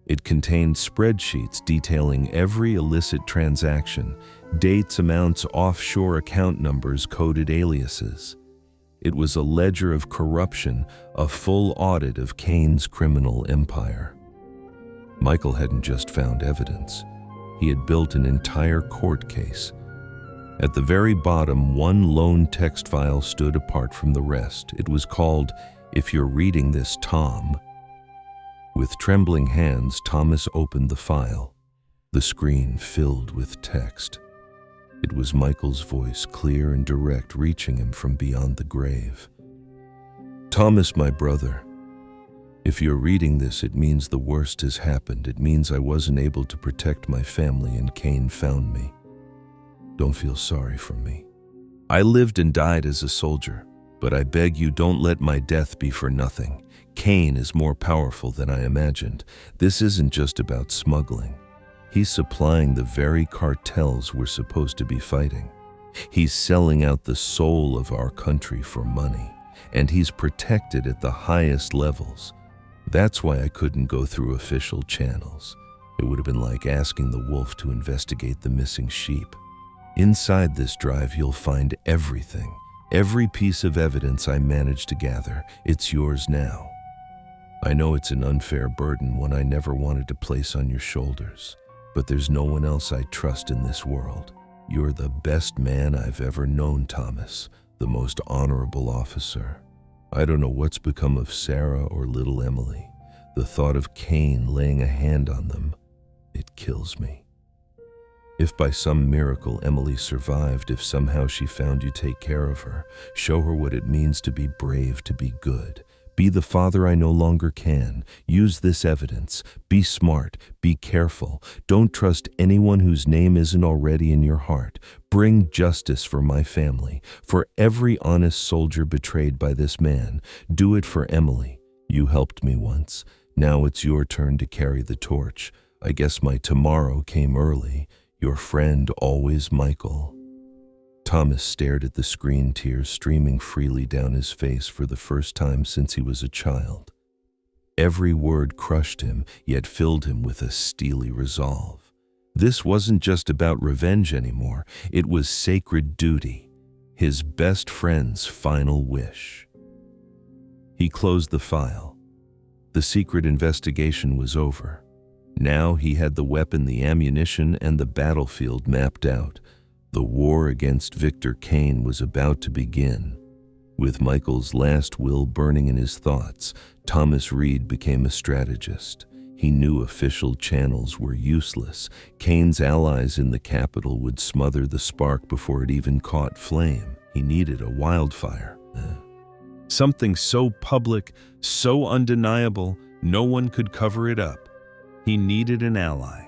It contained spreadsheets detailing every illicit transaction, dates, amounts, offshore account numbers, coded aliases. It was a ledger of corruption, a full audit of Kane's criminal empire. Michael hadn't just found evidence. He had built an entire court case. At the very bottom, one lone text file stood apart from the rest. It was called, "If You're Reading This, Tom." With trembling hands, Thomas opened the file. The screen filled with text. It was Michael's voice, clear and direct, reaching him from beyond the grave. "Thomas, my brother, If you're reading this, it means the worst has happened. It means I wasn't able to protect my family and Cain found me. Don't feel sorry for me. I lived and died as a soldier, but I beg you don't let my death be for nothing. Cain is more powerful than I imagined. This isn't just about smuggling. He's supplying the very cartels we're supposed to be fighting. He's selling out the soul of our country for money, and he's protected at the highest levels. That's why I couldn't go through official channels. It would have been like asking the wolf to investigate the missing sheep. Inside this drive, you'll find everything. Every piece of evidence I managed to gather. It's yours now. I know it's an unfair burden, one I never wanted to place on your shoulders, but there's no one else I trust in this world. You're the best man I've ever known, Thomas, the most honorable officer. I don't know what's become of Sarah or little Emily. The thought of Cain laying a hand on them, it kills me. If by some miracle Emily survived, if somehow she found you, take care of her. Show her what it means to be brave, to be good. Be the father I no longer can. Use this evidence. Be smart. Be careful. Don't trust anyone whose name isn't already in your heart. Bring justice for my family, for every honest soldier betrayed by this man. Do it for Emily. You helped me once. Now it's your turn to carry the torch. I guess my tomorrow came early. Your friend always, Michael. Thomas stared at the screen, tears streaming freely down his face for the first time since he was a child. Every word crushed him, yet filled him with a steely resolve. This wasn't just about revenge anymore. It was sacred duty, his best friend's final wish. He closed the file. The secret investigation was over. Now he had the weapon, the ammunition, and the battlefield mapped out. The war against Victor Cain was about to begin. With Michael's last will burning in his thoughts, Thomas Reed became a strategist. He knew official channels were useless. Cain's allies in the capital would smother the spark before it even caught flame. He needed a wildfire. Something so public, so undeniable, no one could cover it up. He needed an ally.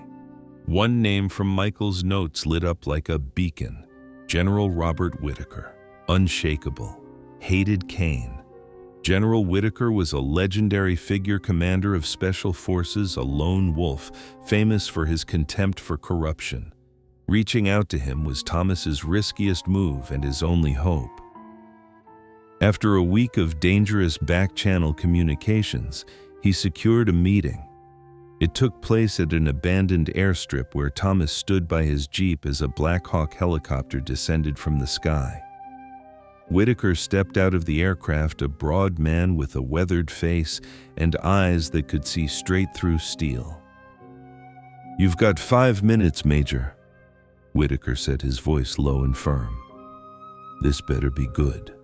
One name from Michael's notes lit up like a beacon. General Robert Whitaker. Unshakable. Hated Cain. General Whitaker was a legendary figure, commander of special forces, a lone wolf, famous for his contempt for corruption. Reaching out to him was Thomas's riskiest move and his only hope. After a week of dangerous back-channel communications, he secured a meeting. It took place at an abandoned airstrip where Thomas stood by his Jeep as a Black Hawk helicopter descended from the sky. Whitaker stepped out of the aircraft, a broad man with a weathered face and eyes that could see straight through steel. "You've got 5 minutes, Major," Whitaker said, his voice low and firm. "This better be good."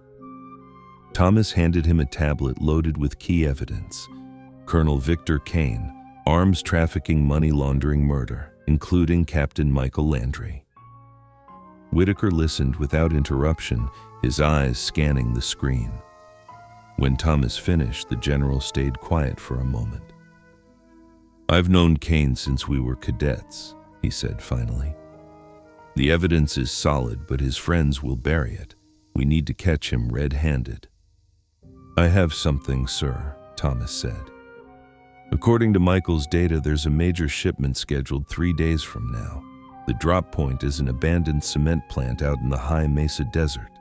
Thomas handed him a tablet loaded with key evidence. Colonel Victor Cain, arms trafficking, money laundering, murder, including Captain Michael Landry. Whitaker listened without interruption, his eyes scanning the screen. When Thomas finished, the general stayed quiet for a moment. "I've known Cain since we were cadets," he said finally. "The evidence is solid, but his friends will bury it. We need to catch him red-handed." "I have something, sir," Thomas said. "According to Michael's data, there's a major shipment scheduled 3 days from now. The drop point is an abandoned cement plant out in the high Mesa Desert."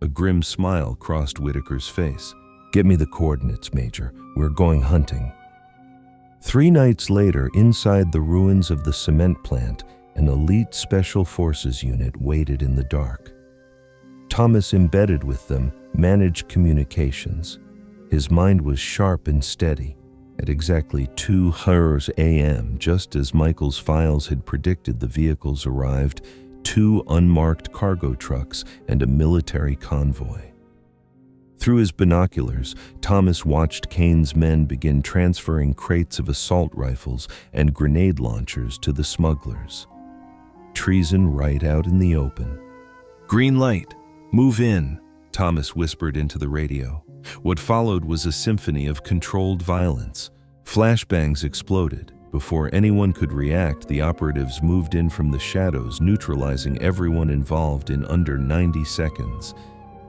A grim smile crossed Whitaker's face. "Get me the coordinates, Major. We're going hunting." 3 nights later, inside the ruins of the cement plant, an elite special forces unit waited in the dark. Thomas, embedded with them, managed communications. His mind was sharp and steady. At exactly 2 a.m., just as Michael's files had predicted, the vehicles arrived, 2 unmarked cargo trucks and a military convoy. Through his binoculars, Thomas watched Cain's men begin transferring crates of assault rifles and grenade launchers to the smugglers. Treason right out in the open. "Green light! Move in!" Thomas whispered into the radio. What followed was a symphony of controlled violence. Flashbangs exploded. Before anyone could react, the operatives moved in from the shadows, neutralizing everyone involved in under 90 seconds.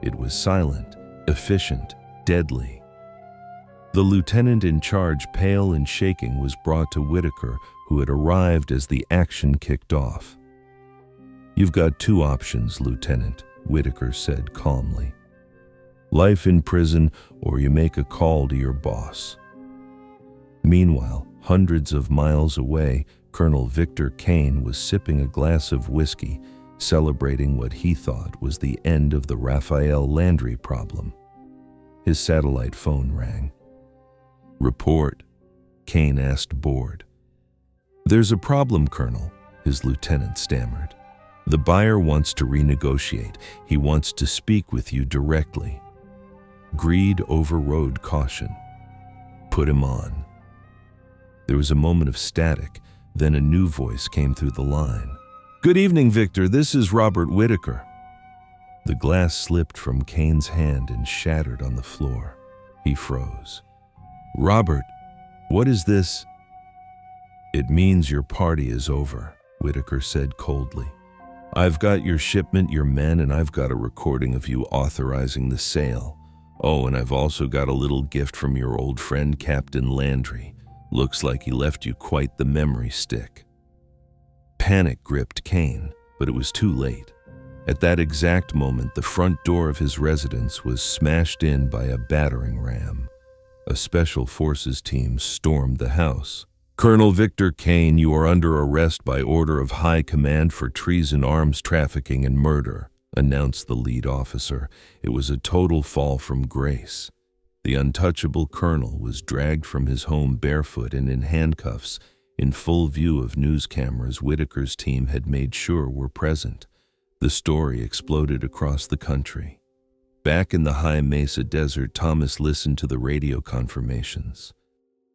It was silent, efficient, deadly. The lieutenant in charge, pale and shaking, was brought to Whitaker, who had arrived as the action kicked off. "You've got two options, Lieutenant," Whitaker said calmly. "Life in prison, or you make a call to your boss." Meanwhile, hundreds of miles away, Colonel Victor Kane was sipping a glass of whiskey, celebrating what he thought was the end of the Raphael Landry problem. His satellite phone rang. "Report," Kane asked, bored. "There's a problem, Colonel," his lieutenant stammered. "The buyer wants to renegotiate. He wants to speak with you directly." Greed overrode caution. "Put him on." There was a moment of static, then a new voice came through the line. "Good evening, Victor. This is Robert Whitaker." The glass slipped from Kane's hand and shattered on the floor. He froze. "Robert, what is this?" "It means your party is over," Whitaker said coldly. "I've got your shipment, your men, and I've got a recording of you authorizing the sale. Oh, and I've also got a little gift from your old friend, Captain Landry. Looks like he left you quite the memory stick." Panic gripped Kane, but it was too late. At that exact moment, the front door of his residence was smashed in by a battering ram. A special forces team stormed the house. "Colonel Victor Kane, you are under arrest by order of High Command for treason, arms trafficking, and murder," announced the lead officer. It was a total fall from grace. The untouchable colonel was dragged from his home barefoot and in handcuffs, in full view of news cameras Whitaker's team had made sure were present. The story exploded across the country. Back in the high Mesa desert, Thomas listened to the radio confirmations.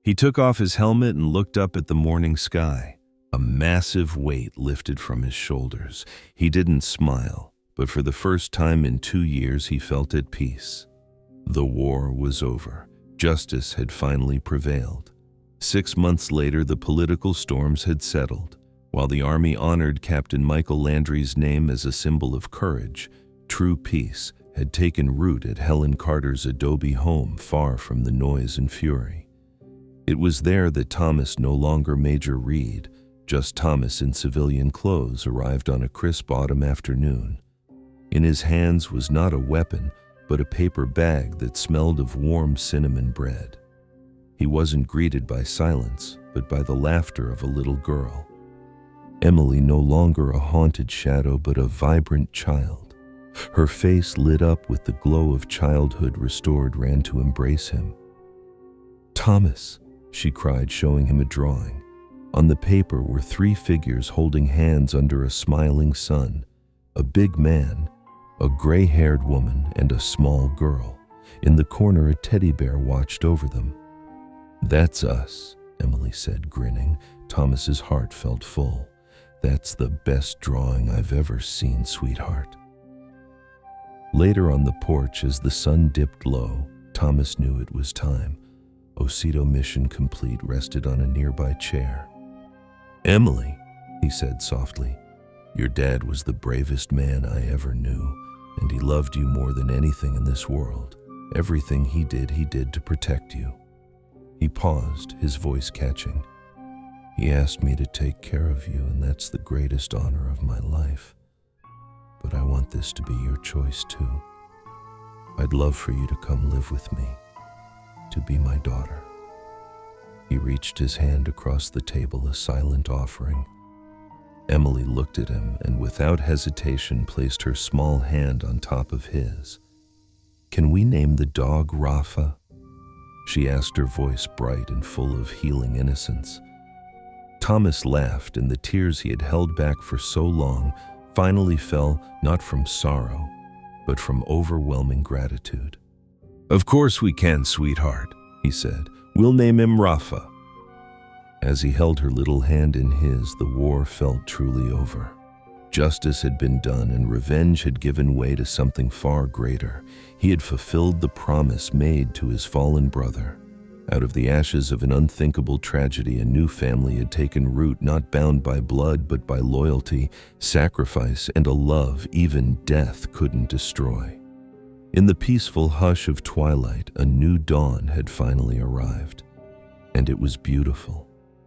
He took off his helmet and looked up at the morning sky. A massive weight lifted from his shoulders. He didn't smile, but for the first time in 2 years he felt at peace. The war was over. Justice had finally prevailed. 6 months later, the political storms had settled. While the Army honored Captain Michael Landry's name as a symbol of courage, true peace had taken root at Helen Carter's adobe home, far from the noise and fury. It was there that Thomas, no longer Major Reed, just Thomas in civilian clothes, arrived on a crisp autumn afternoon. In his hands was not a weapon, but a paper bag that smelled of warm cinnamon bread. He wasn't greeted by silence, but by the laughter of a little girl. Emily, no longer a haunted shadow, but a vibrant child. Her face lit up with the glow of childhood restored, ran to embrace him. "Thomas," she cried, showing him a drawing. On the paper were 3 figures holding hands under a smiling sun: a big man, a gray-haired woman, and a small girl. In the corner, a teddy bear watched over them. "That's us," Emily said, grinning. Thomas's heart felt full. "That's the best drawing I've ever seen, sweetheart." Later on the porch, as the sun dipped low, Thomas knew it was time. Osito mission complete rested on a nearby chair. "Emily," he said softly, "your dad was the bravest man I ever knew, and he loved you more than anything in this world. Everything he did to protect you." He paused, his voice catching. "He asked me to take care of you, and that's the greatest honor of my life. But I want this to be your choice too. I'd love for you to come live with me, to be my daughter." He reached his hand across the table, a silent offering. Emily looked at him and without hesitation placed her small hand on top of his. "Can we name the dog Rafa?" she asked, her voice bright and full of healing innocence. Thomas laughed, and the tears he had held back for so long finally fell, not from sorrow, but from overwhelming gratitude. "Of course we can, sweetheart," he said. "We'll name him Rafa." As he held her little hand in his, the war felt truly over. Justice had been done and revenge had given way to something far greater. He had fulfilled the promise made to his fallen brother. Out of the ashes of an unthinkable tragedy, a new family had taken root, not bound by blood but by loyalty, sacrifice, and a love even death couldn't destroy. In the peaceful hush of twilight, a new dawn had finally arrived, and it was beautiful.